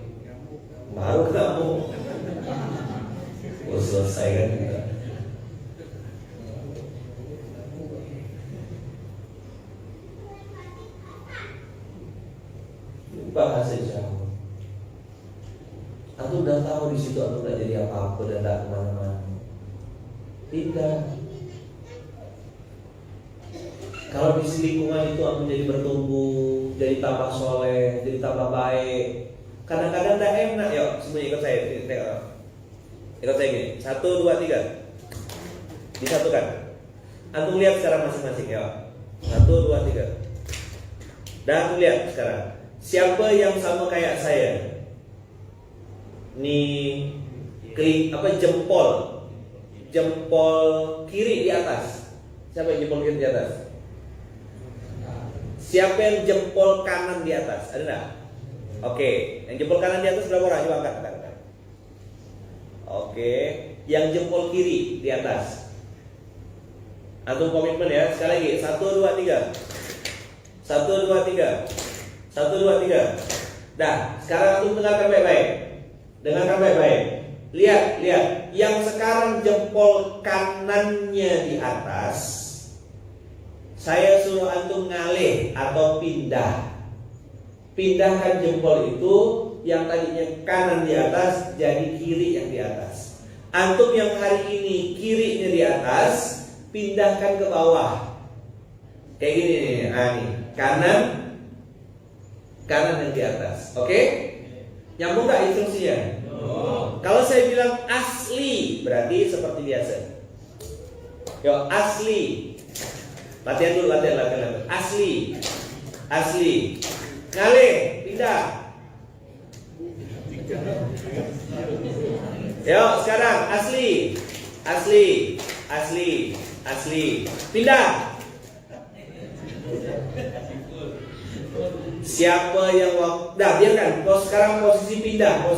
baru kamu. Oh selesai kan kita. Bahasa Jawa. Aku udah tahu di situ aku udah jadi apa-apa dan tidak kemana-mana. Tidak. Kalau di lingkungan itu aku jadi bertumbuh, jadi tambah soleh, jadi tambah baik. Kadang-kadang tidak enak ya. Semuanya ikut saya. Ikut saya gini. 1, 2, 3. Disatukan. Antum lihat sekarang masing-masing ya. 1, 2, 3. Dan antum lihat sekarang. Siapa yang sama kayak saya? Nih klik apa jempol kiri di atas. Siapa yang jempol kiri di atas? Siapa yang jempol kanan di atas? Ada enggak? Oke, yang jempol kanan di atas berapa orang? Coba angkat. Oke, yang jempol kiri di atas. Antum komitmen ya. Sekali lagi. 1, 2, 3. 1, 2, 3. 1, 2, 3. Dah, sekarang antum dengarkan baik-baik. Dengarkan baik-baik. Lihat. Yang sekarang jempol kanannya di atas, saya suruh antum ngalih atau pindah. Pindahkan jempol itu yang tadinya kanan di atas jadi kiri yang di atas. Antum yang hari ini kirinya di atas, pindahkan ke bawah. Kayak gini nih, nih. Kanan yang di atas. Oke? Nyambung nggak instruksinya? Kalau saya bilang asli, berarti seperti biasa. Yo, asli. Latihan dulu, latihan. Asli. Ngalih, pindah. Yo, sekarang asli. Pindah. Siapa yang biarkan. Sekarang posisi pindah.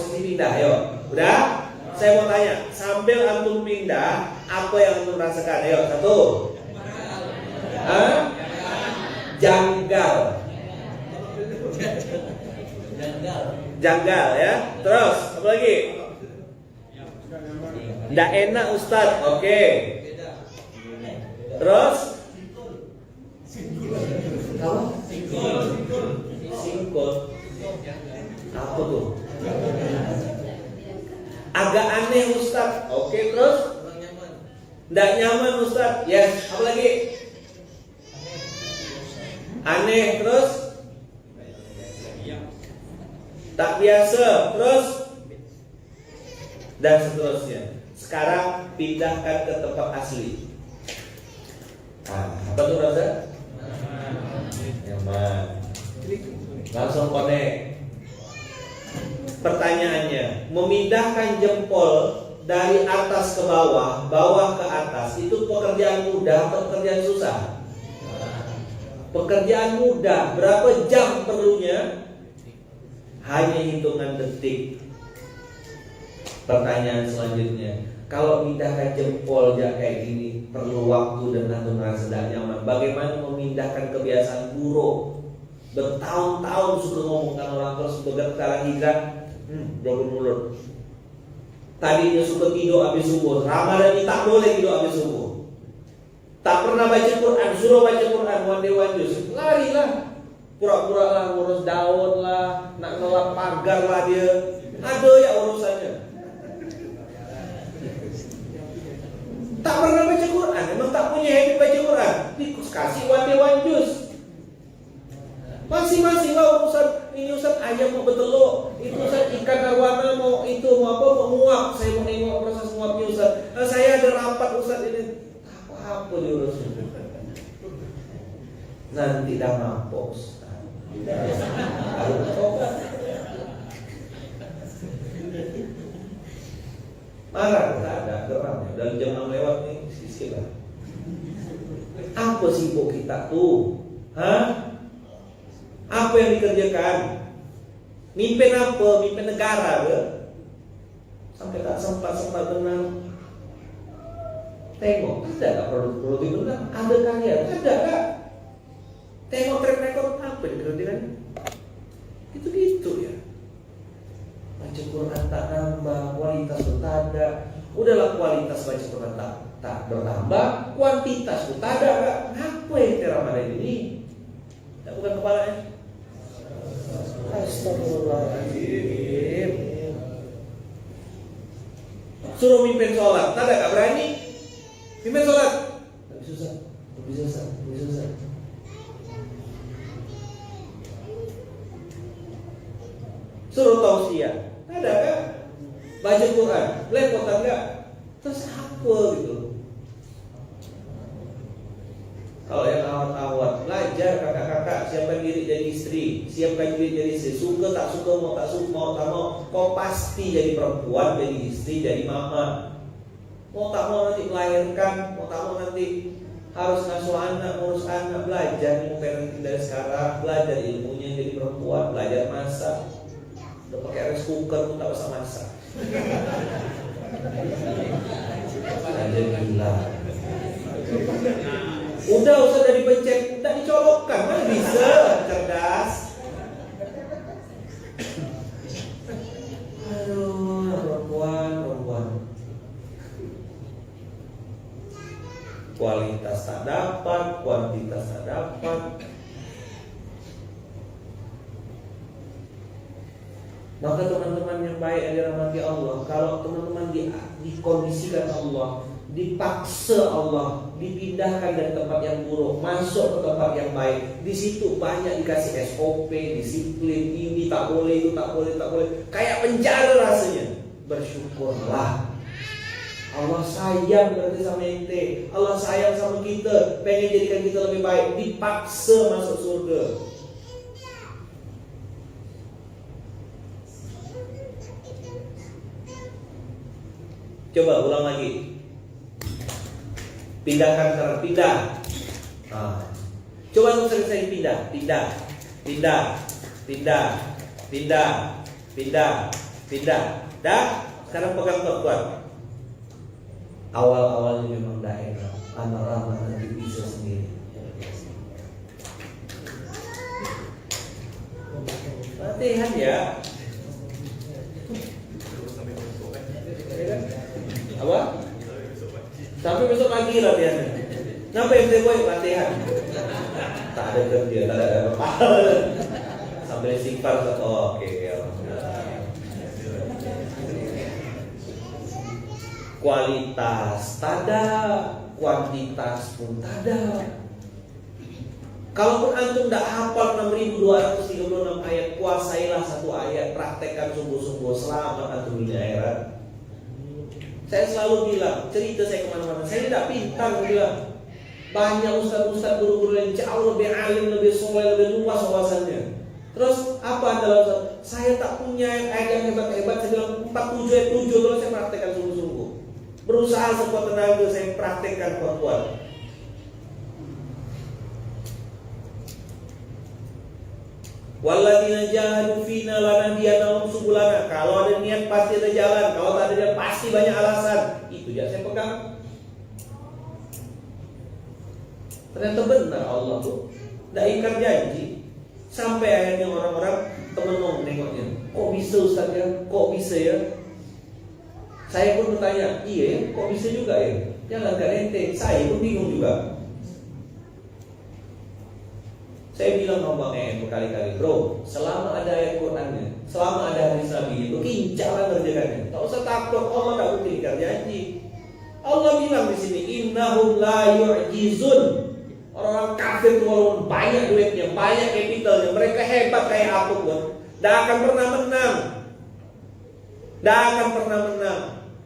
Ayo, udah? Saya mau tanya, sambil antum pindah, apa yang antum rasakan? Ayo, 1. Janggal ya. Terus apa lagi? Nggak enak Ustadz. Oke. Terus? Singkut. Apa tuh? Agak aneh Ustadz. Oke, terus? Nggak nyaman Ustadz. Yes. Apa lagi? Aneh. Terus? Tak biasa. Terus? Dan seterusnya. Sekarang pindahkan ke tempat asli. Apa tuh rasa? Nyaman. Langsung connect. Pertanyaannya, memindahkan jempol dari atas ke bawah, bawah ke atas, itu pekerjaan mudah atau pekerjaan susah? Pekerjaan mudah. Berapa jam perlunya? Hanya hitungan detik. Pertanyaan selanjutnya, kalau pindahkan jempol kayak gini perlu waktu dan antum merasa tidak nyaman. Bagaimana memindahkan kebiasaan buruk? Bertahun-tahun sudah ngomongkan orang terus sekarang hijrah, jauh mulut. Tadinya suka tidur habis subuh. Ramadan ini tak boleh tidur habis subuh. Tak pernah baca Quran, suruh baca Quran one juz. Larilah. Pura-pura lah ngurus daun lah, nak ngelap pagar lah dia. Ada ya urusannya. Tak pernah baca Quran, emang tak punya habit baca Quran. Kasih one juz. Masing-masing lah urusan. Ini urusan ayam mau bertelur, itu urusan ikan arwana mau menguap. Saya mau nengok proses menguapnya Ustaz. Saya ada rapat Ustaz ini. Apa diurusnya? Nanti dah mampus. Marah tak ada geram. Dan jam 6 lewat nih, sisi lah. Apa sibuk kita tuh? Apa yang dikerjakan? Mimpin apa? Mimpin negara ke? Sampai tak sempat benar. Tengok, ada tak produk benar? Ada karya? Ada tak? Tengok track record apa di kerjaan? Itu ya. Baca Quran tak nambah, kualitas pun tak ada. Udahlah kualitas baca Quran tak bertambah, kuantitas pun tak ada. Apa yang Ramadan ini? Tak bukan kepalanya. Astagfirullahaladzim. Suruh mimpin sholat, tak ada, tak berani. Mimpin sholat, lebih susah. Suruh tausiah, tak ada kan? Baca Quran, belepotan enggak? Terus apa gitu? Kalau yang awat-awat, belajar kakak-kakak, siapkan diri jadi istri, suka tak suka, mau tak mau, kau pasti jadi perempuan, jadi istri, jadi mama. Mau tak mau nanti melahirkan, mau tak mau nanti harus ngasuh anak, ngurus anak, belajar ilmu parenting dari sekarang, belajar ilmunya jadi perempuan, belajar masak. Udah pakai rice cooker pun tak usah masak. Belajar gila. Udah usah dari pencet, tidak dicolokkan, mana bisa cerdas. Aduh, perempuan. Kualitas tak dapat, kuantitas tak dapat. Maka teman-teman yang baik yang dirahmati Allah, kalau teman-teman dikondisikan Allah, dipaksa Allah, dipindahkan dari tempat yang buruk masuk ke tempat yang baik, di situ banyak dikasih SOP, disiplin, ini tak boleh, itu tak boleh, tak boleh, kayak penjara rasanya. Bersyukurlah, Allah sayang berarti sama ente, Allah sayang sama kita, pengen jadikan kita lebih baik, dipaksa masuk surga. Coba ulang lagi. Pindahkan sekarang, pindah. Coba untuk sering-sering pindah. Dah, sekarang pegang kuat-kuat. Awal-awalnya memang dah enak, lama-lama nanti bisa sendiri. Latihan ya. Apa? Sampai besok pagi latihan. Kenapa yang boy latihan? Tak ada kerja, tak ada apa. Sampai istighfar. Oke. Kualitas tak ada, kuantitas pun tak ada. Kalaupun antum tidak hafal 6.236 ayat, kuasailah satu ayat, praktekkan sungguh-sungguh, selamat antum di akhirat. Saya selalu bilang, cerita saya kemana-mana, saya tidak pintar bilang. Banyak ustaz-ustaz guru-guru yang jauh lebih alim, lebih soleh, lebih luas wawasannya. Terus apa adalah ustaz? Saya tak punya ayat yang hebat-hebat. Saya bilang 47 ayat 7 terus saya praktekkan sungguh-sungguh. Berusaha sekuat tenaga saya praktekkan kuat-kuat. Walladzina jahadu fina lanahdiyanahum subulana. Kalau ada niat pasti ada jalan, kalau tak ada niat pasti banyak alasan. Itu ya saya pegang. Ternyata benar Allah tuh tidak ingkar janji. Sampai akhirnya orang-orang temenung nengoknya. Kok bisa Ustaz ya? Kok bisa ya? Saya pun bertanya, iya ya? Kok bisa juga ya? Jangan gak ente. Saya pun bingung juga. Saya bilang sama Bang EM berkali-kali, bro, selama ada ayat Qur'annya, selama ada hadis Nabi itu, kincalah kerjakannya. Tak usah takut, Allah tak mungkin ingkar janji. Allah bilang di sini, innahum la yu'jizun. Orang kafir itu walaupun banyak duitnya, banyak kapitalnya, mereka hebat kayak apa pun, tidak akan pernah menang. Tidak akan pernah menang.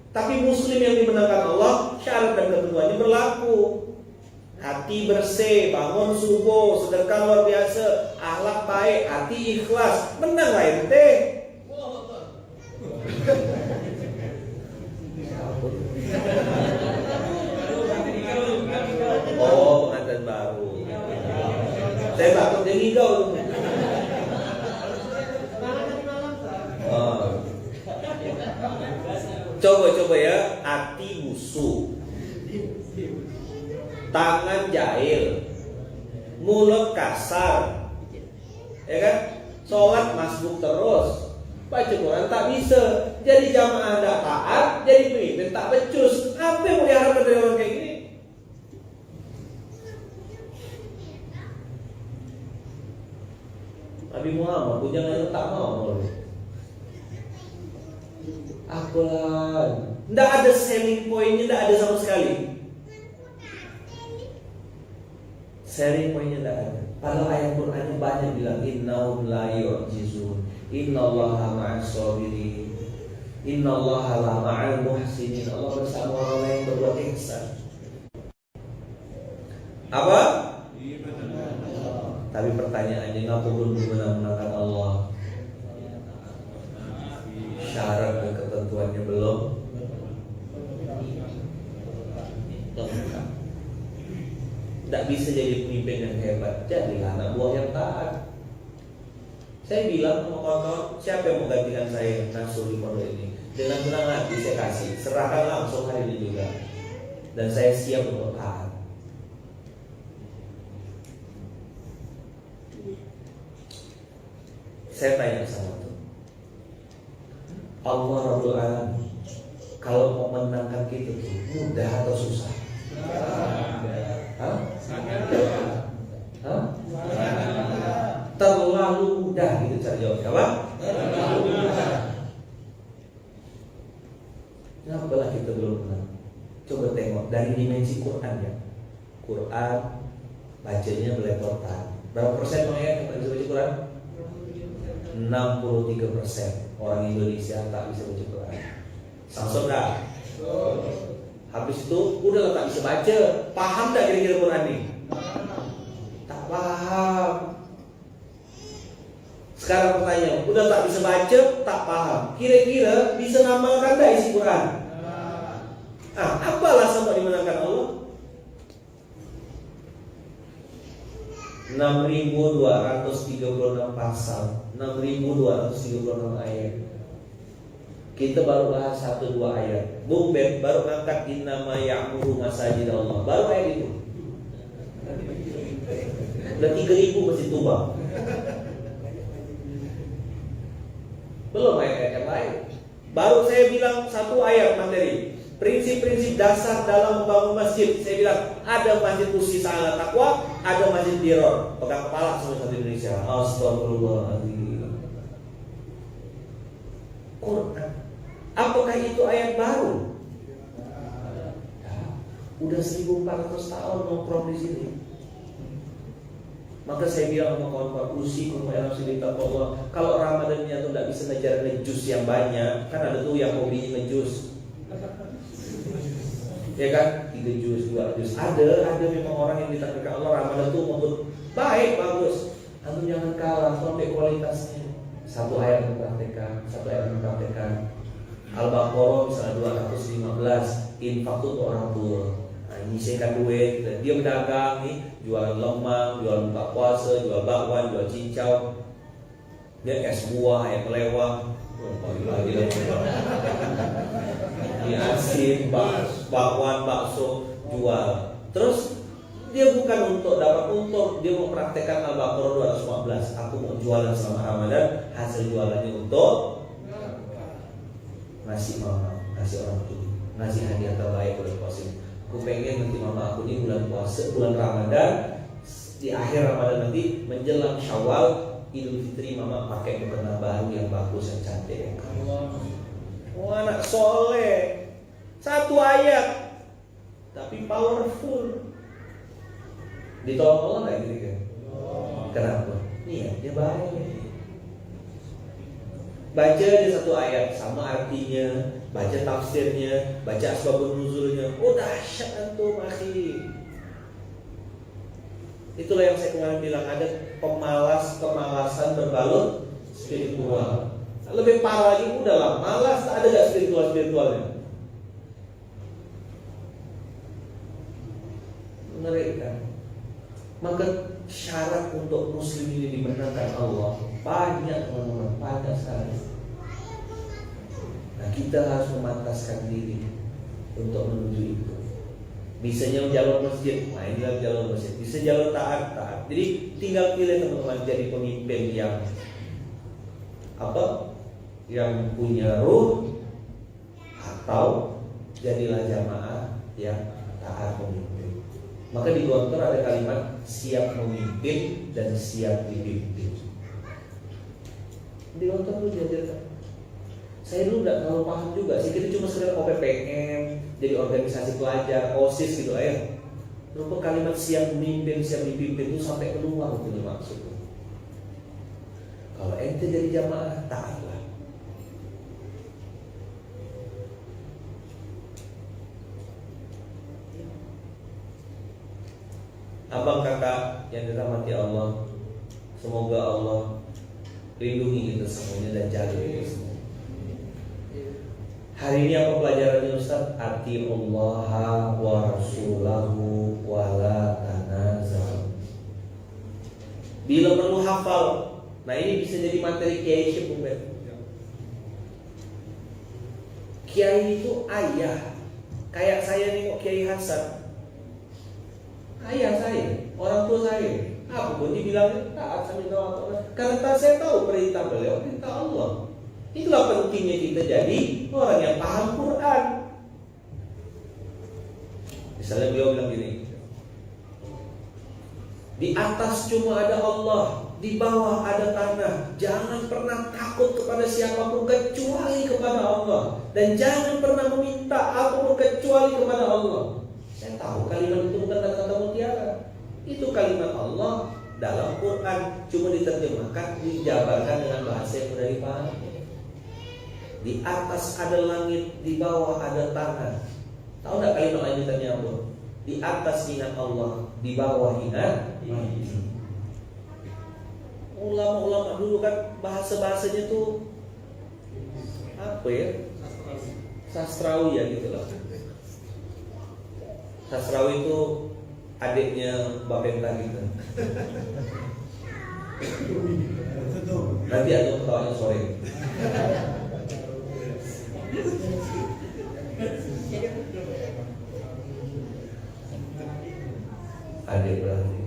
Tapi Muslim yang dimenangkan Allah, syarat dan ketentuannya berlaku. Hati bersih, bangun subuh, sedekah luar biasa, akhlak baik, hati ikhlas, menang lah ente. Oh, pengantin baru. Saya takut dia ngigau tuh. Coba ya, hati busuk, tangan jahil, mulut kasar, ya kan? Sholat masbuk terus, baca Quran tak bisa, jadi jamaah tak taat, jadi pemimpin tak becus. Apa yang mau diharapkan dari orang kayak gini? Nabi Muhammad pun jangan tak mau. Apalah, tidak ada selling pointnya, tidak ada sama sekali. Sharing poinnya tidak ada. Padahal ayat Qurannya banyak bilang innahum la yu'jizun, innallaha ma'as sabirin, innallaha la ma'al muhsinin. Allah bersama orang yang berbuat ihsan. Apa? Tapi pertanyaannya, ngapa belum menang-menangkan Allah? Syarat dan ketentuannya belum lengkap. Tidak bisa jadi pemimpin yang hebat, jadilah anak buah yang taat. Saya bilang sama kawan-kawan, siapa yang mau gantikan saya ngasuh di pondok ini? Dengan senang hati saya kasih, serahkan langsung hari ini juga. Dan saya siap untuk taat. Saya tanya sama tuh, Allah Rabbul Alamin, kalau mau menangkan kita tuh mudah atau susah? Hah? Hah? Terlalu mudah gitu cara jawabnya, apa? Kenapa kita belum pernah? Coba tengok dari dimensi Quran ya. Quran bacanya belepotan. Berapa persen orang yang tak bisa baca Quran? 63% orang Indonesia tak bisa baca Quran. Samsung dah. Habis itu udah tak bisa baca. Paham tak kira-kira Quran ni? Tak paham. Sekarang pertanyaan, udah tak bisa baca, tak paham. Kira-kira bisa ngamalkan tak isi Quran? Apa alasan tak dimenangkan Allah? 6.236 pasal, 6.236 ayat. Kita baru bahas 1-2 ayat. Bung Ben baru ngangkat innama ya'muru masajid Allah. Baru ayat itu. Udah 3.000 masih tumbang. Belum ayat yang lain. Baru saya bilang 1 ayat materi. Prinsip-prinsip dasar dalam membangun masjid. Saya bilang ada masjid Usis ala Taqwa, ada masjid Diror. Pegang kepala semua satu Indonesia. Astagfirullahaladzim. Quran. Apakah itu ayat baru? Udah 1400 tahun nongkrong di sini. Maka saya bilang sama kawan-kawan usikum ya Rasulullah bahwa kalau Ramadannya tuh tidak bisa ngejar ngejus yang banyak, kan ada tuh yang hobinya ngejus, ya kan, 3 jus, 2 jus. Ada memang orang yang ditakdirkan Allah Ramadan tuh membut baik bagus. Antum jangan kalah sampai kualitasnya. 1 ayat mempraktekkan, 1 ayat mempraktekkan. Al-Baqarah misalnya 215, infak tuh untuk orang tua. Nyisihkan duit, dia berdagang nih, jualan lemang, jual buka puasa, jual bakwan, jual cincau, dia es buah yang melewah, lagi ini asin, bakwan, bakso, jual. Terus dia bukan untuk dapat untung, dia mau praktekkan Al-Baqarah 215. Aku mau jualan selama Ramadan, hasil jualannya untuk ngasih mama, ngasih orang tua, ngasih hadiah terbaik bulan puasa. Aku pengen nanti mama aku ini bulan puasa, bulan Ramadan, di akhir Ramadan nanti menjelang Syawal, Idul Fitri mama pakai mukena baru yang bagus, yang cantik. Oh anak soleh, 1 ayat tapi powerful. Ditolong Allah nggak gitu kan? Kenapa? Iya, dia baik. Baca aja 1 ayat sama artinya, baca tafsirnya, baca asbabun nuzulnya. Oh dahsyat antum akhi. Itulah yang saya kemarin bilang, ada kemalasan berbalut spiritual. Lebih parah lagi, udahlah malas, ada gak spiritualnya? Mengerikan. Maka syarat untuk muslim ini dibenarkan Allah banyak teman-teman, banyak sekali. Nah kita harus memantaskan diri untuk menuju itu. Bisanya jalur masjid, main dalam jalur masjid. Bisa jalur taat. Jadi tinggal pilih teman-teman, jadi pemimpin yang apa? Yang punya ruh, atau jadilah jamaah yang taat pemimpin. Maka di Gontor ada kalimat siap memimpin dan siap dipimpin. Di Gontor itu diajarkan. Saya dulu nggak terlalu paham juga sih, kita cuma sekedar OPPM, jadi organisasi pelajar, OSIS gitu ya. Rupa kalimat siap memimpin, siap dipimpin itu sampai keluar itu maksudnya. Kalau ente jadi jamaah, taatlah. Abang kakak yang dirahmati Allah, semoga Allah lindungi kita semuanya dan jaga kita semua. Hari ini apa pelajarannya Ustaz? Atiullaha wa rasulahu wa la tanaza'u. Bila perlu hafal. Nah ini bisa jadi materi kiai Syekh. Kiai itu ayah. Kayak saya nengok Kiai Hasan. Ayah saya, orang tua saya. Apa pun dibilang taat sama Allah. Karena saya tahu perintah beliau, perintah Allah. Itulah pentingnya kita jadi orang yang paham Quran. Misalnya beliau bilang gini, di atas cuma ada Allah, di bawah ada tanah. Jangan pernah takut kepada siapapun kecuali kepada Allah, dan jangan pernah meminta apapun kecuali kepada Allah. Saya tahu kalimat itu bukan kata mutiara. Itu kalimat Allah dalam Quran, cuma diterjemahkan, dijabarkan dengan bahasa yang mudah dipahami. Di atas ada langit, di bawah ada tanah. Tahu nggak kalimat lanjutannya apa? Di atas ingat Allah, di bawah ingat. Ulama-ulama dulu kan bahasa-bahasanya tuh apa ya? Sastrawi ya gitu loh. Sastrawi itu adiknya Bapenta gitu. Nanti ada ketawanya sore. Adik berarti.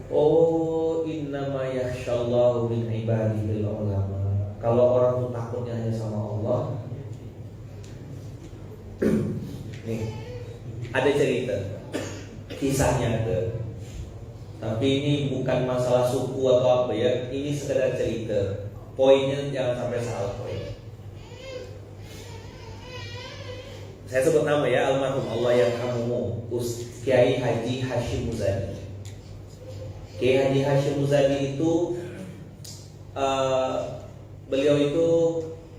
Oh, innama yakhshallahu min ibadihil ulama. Kalau orang tuh takutnya hanya sama Allah. Nih, ada cerita, kisahnya ada. Tapi ini bukan masalah suku atau apa ya. Ini sekedar cerita. Poinnya jangan sampai salah poin. Saya sebut nama ya, almarhum Allah yarhamuhu, Kiai Haji Hashim Muzadi. Kiai Haji Hashim Muzadi itu beliau itu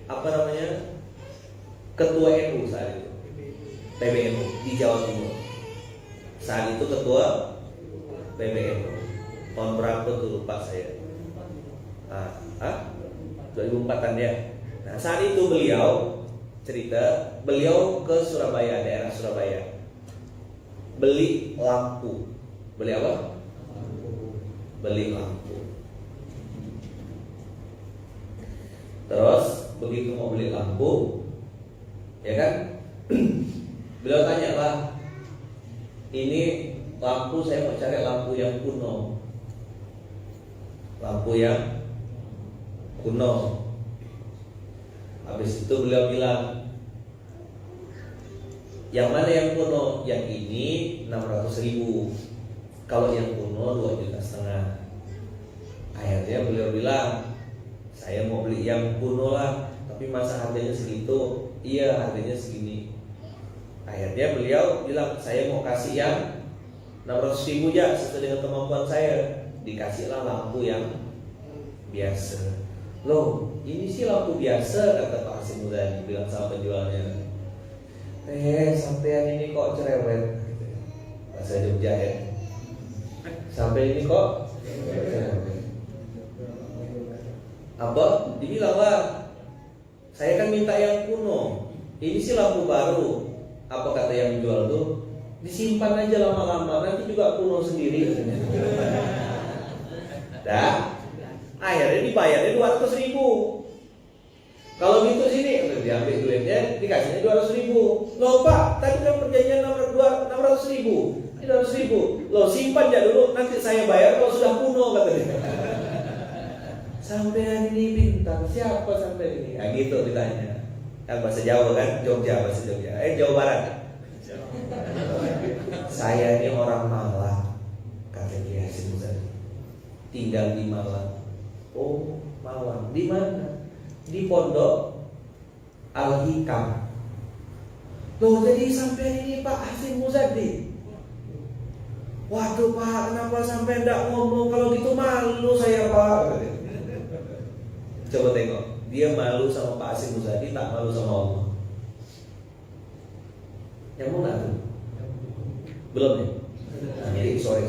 apa namanya? Ketua NU saat itu. PBNU di Jawa Timur. Saat itu ketua PBNU. Tahun berapa tuh lupa saya. 2004-an ya. Nah, saat itu beliau cerita, beliau ke Surabaya, daerah Surabaya, beli lampu. Beli apa? Beli lampu. Terus begitu mau beli lampu, ya kan? Beliau tanya lah, ini lampu saya mau cari lampu yang kuno. Lampu yang kuno. Habis itu beliau bilang, yang mana yang kuno? Yang ini 600.000. Kalau yang kuno 2,5 juta. Akhirnya beliau bilang, saya mau beli yang kuno lah, tapi masa harganya segitu? Iya, harganya segini. Akhirnya beliau bilang, saya mau kasih yang 600.000 ya, sesuai dengan kemampuan saya. Dikasihlah lampu yang biasa. Loh, ini sih lampu biasa, kata Pak Hasim Muzadi, bilang sama penjualnya. Sampean ini kok cerewet, bahasa Jogja ya. Sampai ini kok cerewet. Apa? Dibilang lah, saya kan minta yang kuno. Ini sih lampu baru. Apa kata yang jual tuh? Disimpan aja lama-lama, nanti juga kuno sendiri. Dah. Akhirnya dibayarnya 200.000. Kalau gitu sini diambil duitnya, dikasihnya 200.000. Loh Pak, tadi kan perjanjian 600.000. Ini 200.000. Loh simpan aja dulu, nanti saya bayar kalau sudah kuno, katanya. Sampai ini pintar, siapa sampai ini? Nah gitu ditanya. Kan bahasa Jawa kan, Jogja, bahasa Jogja. Jawa Barat. Saya ini orang Malang, kata Kiai Hasim Muzadi. Tinggal di Malang. Oh, Malang. Di mana? Di Pondok Al-Hikam. Loh, jadi sampai ini Pak Hasim Muzadi. Waduh Pak, kenapa sampai enggak ngomong? Kalau gitu malu saya Pak. Coba tengok, dia malu sama Pak Hasim Muzadi, tak malu sama Allah. Yang mau nggak tuh? Belum ya? Nah, jadi sorry.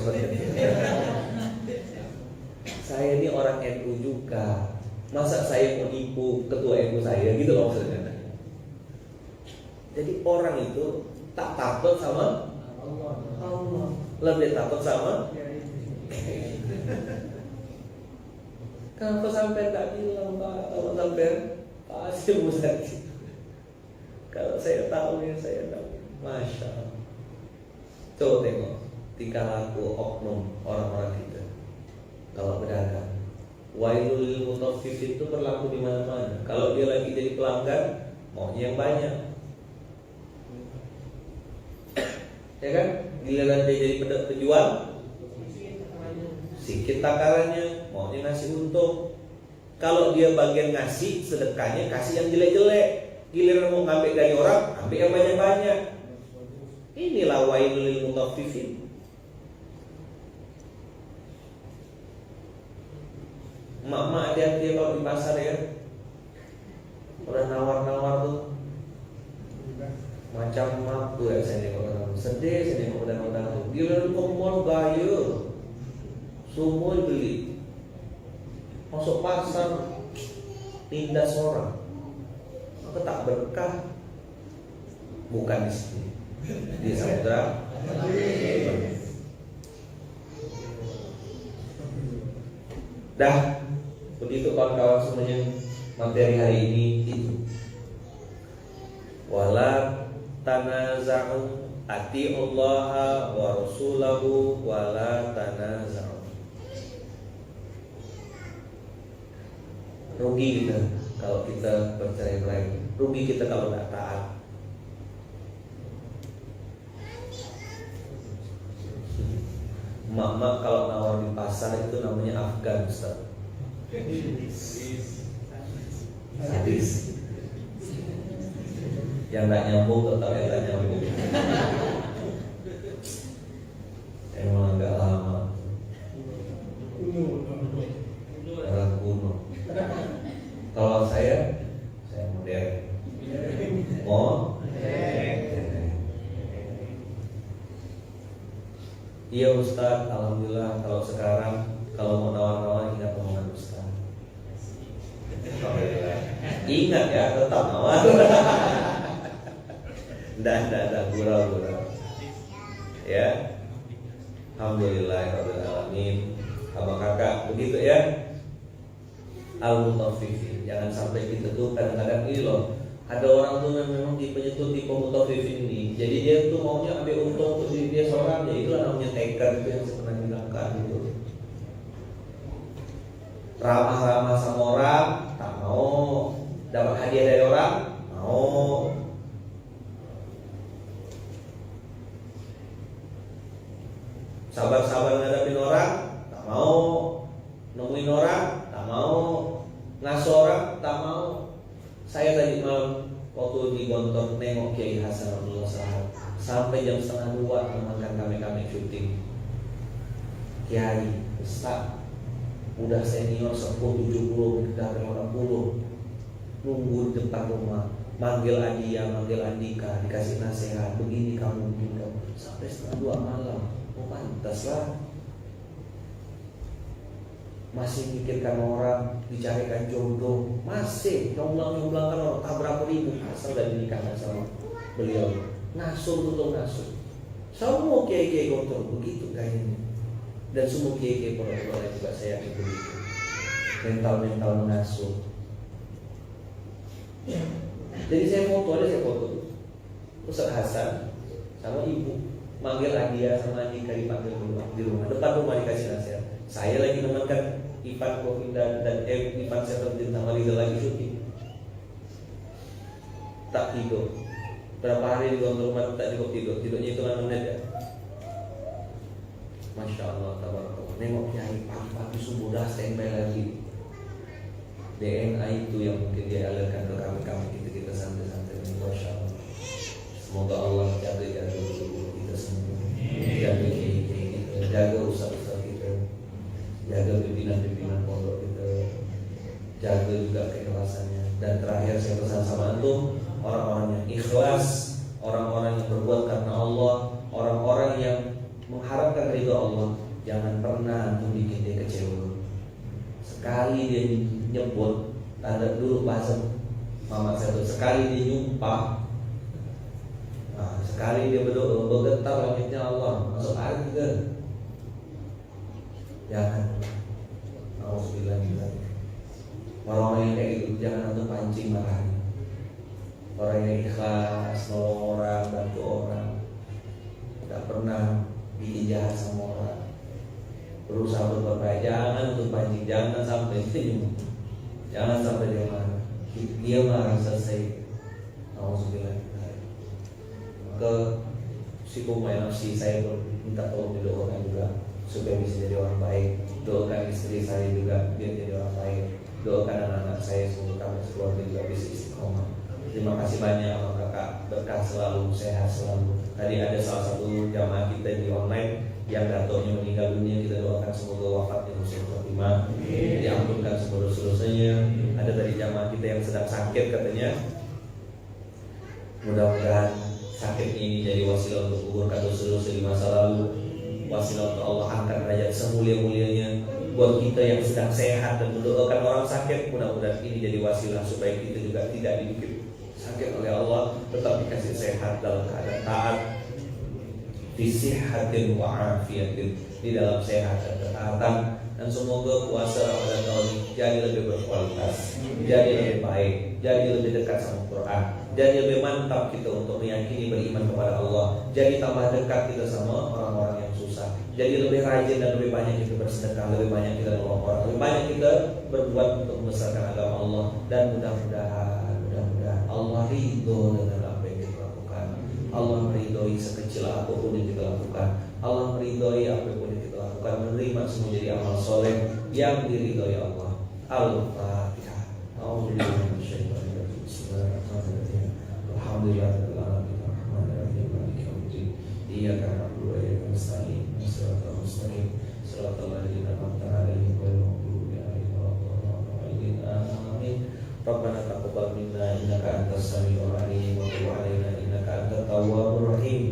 Saya ini orang NU juga. Masa saya mau nipu ketua NU saya gitu loh maksudnya. Jadi orang itu tak takut sama Allah, lebih takut sama. Kenapa sampai tak bilang Pak? Kalau sampai Pak Hasim Muzadi. Kalau saya tahu ya saya tahu. Masya Allah. Coba tengok tingkah laku oknum orang-orang kita. Kalau berdagang, wailul lil mutaffifin itu berlaku di mana-mana. Kalau dia lagi jadi pelanggan, maunya yang banyak. ya kan? Giliran dia jadi penjual, sikit takarannya, maunya ngasih untung. Kalau dia bagian ngasih sedekahnya, kasih yang jelek-jelek. Giliran mau ngambil dari orang, ambil yang banyak-banyak. Inilah wailul lil mutaffifin. Mak-mak hati-hati kalau di pasar ya. Udah nawar-nawar tuh macam apa ya, saya nengok orang sedih, saya nengok orang-orang tuh. Giliran ke mall gaya, semua beli. Masuk pasar tindas orang, maka tak berkah. Bukan di sini, di samudra. Dah, begitu kawan-kawan semuanya, materi hari ini itu. Wala tanaza'u ati'ullaha wa rasulahu wala tanaza'u. Rugi kita kalau kita bercerai-berai, rugi kita kalau tidak taat. Mak-mak kalau nawar di pasar itu namanya Afgan, Ustaz. Hadis. Yang tak nyambung tetap yang tak nyambung. Emang agak lama. Orang kuno. Kalau saya modern. Iya Ustaz, alhamdulillah kalau sekarang kalau mau nawar-nawar ingat omongan Ustaz. Ingat ya, tetap nawar. Nggak, gurau. Ya, alhamdulillah rabbil alamin. Abang kakak begitu ya. Al-mutaffifin. Jangan sampai kita tuh kadang-kadang ini loh. Ada orang tuh yang memang tipenya tuh tipe mutaffifin ini. Jadi dia tuh maunya ambil untung untuk diri dia seorang. Ya itulah namanya taker, itu yang saya pernah bilangkan gitu. Ramah-ramah sama orang, tak mau. Dapat hadiah dari orang, mau. Sabar-sabar ngadapin orang, tak mau. Nemuin orang, tak mau. Ngasuh orang, tak mau. Saya tadi malam waktu di Gontor nengok Kiai Hasan Abdullah Sahab sampai jam 1:30 memakan kami syuting. Kiai, Ustaz, udah senior 70, kita 80, nunggu di depan rumah, manggil Adia, manggil Andika, dikasih nasihat, begini kamu sampai 1:30 malam. Oh pantas lah. Masih mikirkan orang, dicarikan jodoh, masih nyomblang-nyomblang kan orang, tak berapa ribu asal dan dinikahkan sama beliau. Ngasuh betul ngasuh. Semua kiai-kiai Gontor begitu kayaknya. Dan semua kiai-kiai pondok juga saya yakin begitu. Mental mengasuh. Jadi saya foto. Ustaz Hasan sama ibu manggil Adia sama Andika dipanggil di rumah, depan rumah dikasih nasihat. Saya lagi nemankan Ivan Kofinda dan Ivan Seventeen sama Liga lagi syuting. Tak tidur. Berapa hari di dalam rumah tak cukup tidur. Tidurnya itu kan menit ya. Masya Allah, tabarakallah. Nengok Kiai pagi-pagi subuh dah standby lagi. DNA itu yang mungkin dia alirkan ke kami kita santai-santai. Masya Allah. Semoga Allah jaga kita semua. Jaga kita, jaga usaha-usaha kita, jaga pimpinan pondok kita, jaga juga keikhlasannya. Dan terakhir saya pesan sama antum, orang-orang yang ikhlas, orang-orang yang berbuat karena Allah, orang-orang yang mengharapkan ridha Allah, jangan pernah antum bikin dia kecewa. Sekali dia nyebut, tanda dulu bahasa mama saya tuh, sekali dia nyumpah, sekali dia bergetar langitnya Allah, masuk air juga. Jangan. Alhamdulillah. Orang yang kayak gitu jangan antum pancing marahnya. Orang yang ikhlas, nolong orang, bantu orang, tidak pernah bikin jahat sama orang, berusaha berbuat baik. Jangan untuk pancing, jangan sampai jangan sampai dia marah selesai. Alhamdulillah. Ke Usikum wa nafsi, saya pun minta tolong didoakan juga supaya bisa jadi orang baik. Doakan istri saya juga biar jadi orang baik. Doakan anak-anak saya semoga kami keluarga juga bisa istiqomah. Terima kasih banyak kakak, berkah selalu, sehat selalu. Tadi ada salah satu jamaah kita di online yang datuknya meninggal dunia, kita doakan semoga wafatnya husnul khotimah, diampunkan semua dosa-dosanya. Ada tadi jamaah kita yang sedang sakit katanya, mudah-mudahan sakit ini jadi wasilah untuk menguburkan dosa-dosa di masa lalu, wasilah untuk Allah angkat derajat semulia-mulianya. Buat kita yang sedang sehat dan mendoakan orang sakit, mudah-mudahan ini jadi wasilah supaya kita juga tidak dibikin sakit oleh Allah, tetap dikasih sehat dalam keadaan taat, fisihhatin wa afiyatin, di dalam sehat dan ketaatan. Dan semoga puasa Ramadan tahun ini jadi lebih berkualitas, jadi lebih baik, jadi lebih dekat sama Quran, jadi lebih mantap kita untuk meyakini beriman kepada Allah, jadi tambah dekat kita sama orang-orang yang susah, jadi lebih rajin dan lebih banyak kita bersedekah, lebih banyak kita menolong orang, lebih banyak kita berbuat untuk membesarkan agama Allah. Dan mudah-mudahan Allah ridho dengan apa yang kita lakukan. Allah meridhoi sekecil apapun yang kita lakukan. Allah meridhoi apapun yang kita lakukan, menerima semua jadi amal soleh yang diridhoi Allah. Al-Fatihah. A'udzubillahi minasyaitonir rajim. Bismillahirrahmanirrahim. Alhamdulillahirabbil alamin. Arrahmanirrahim. Maliki yaumiddin. Iyyaka na'budu wa iyyaka nasta'in. Shiratal mustaqim. Shiratal ladzina an'amta 'alaihim ghairil maghdubi 'alaihim waladdallin. Amin. Rabbana taqabbal minna innaka antas samiul alim wa tub 'alaina innaka antat tawwabur rahim.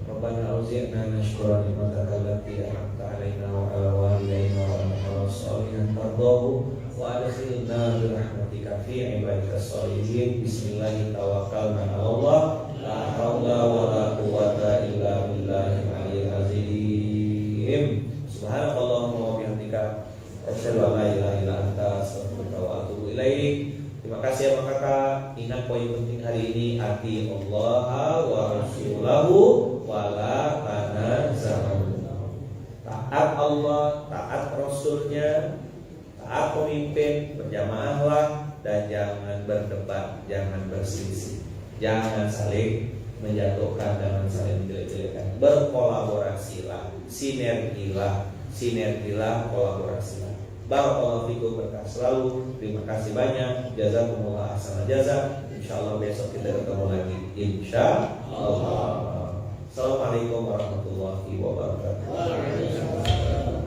Rabbana auzi'na nashkura ni'mataka allati an'amta 'alaina wa 'ala walidayna wa na'mal shalihan tardahu wa adkhilna bi rahmatika fi 'ibadikas shalihin. Bismillahirrahmanirrahim. Tawakkalna 'ala Allah, la haula wa la quwwata illa billahil 'aliyyil 'azim. Subhanakallahumma wa bihamdika asyhadu an la ilaha illa anta astaghfiruka wa atubu ilaik. Terima kasih ya kakak. Ingat poin penting hari ini, ati Allah wa rasulahu wa la tanazahu. Taat Allah, taat Rasulnya, taat pemimpin, berjamaahlah, dan jangan berdebat, jangan berselisih, jangan saling menjatuhkan, jangan saling menjelek-jelekan. Berkolaborasilah, sinergilah, kolaborasilah. Barakallahu fikum, berkah selalu. Terima kasih banyak. Jazakumullah ahsanal jazaa. Insyaallah besok kita ketemu lagi. Insyaallah. Assalamualaikum warahmatullahi wabarakatuh.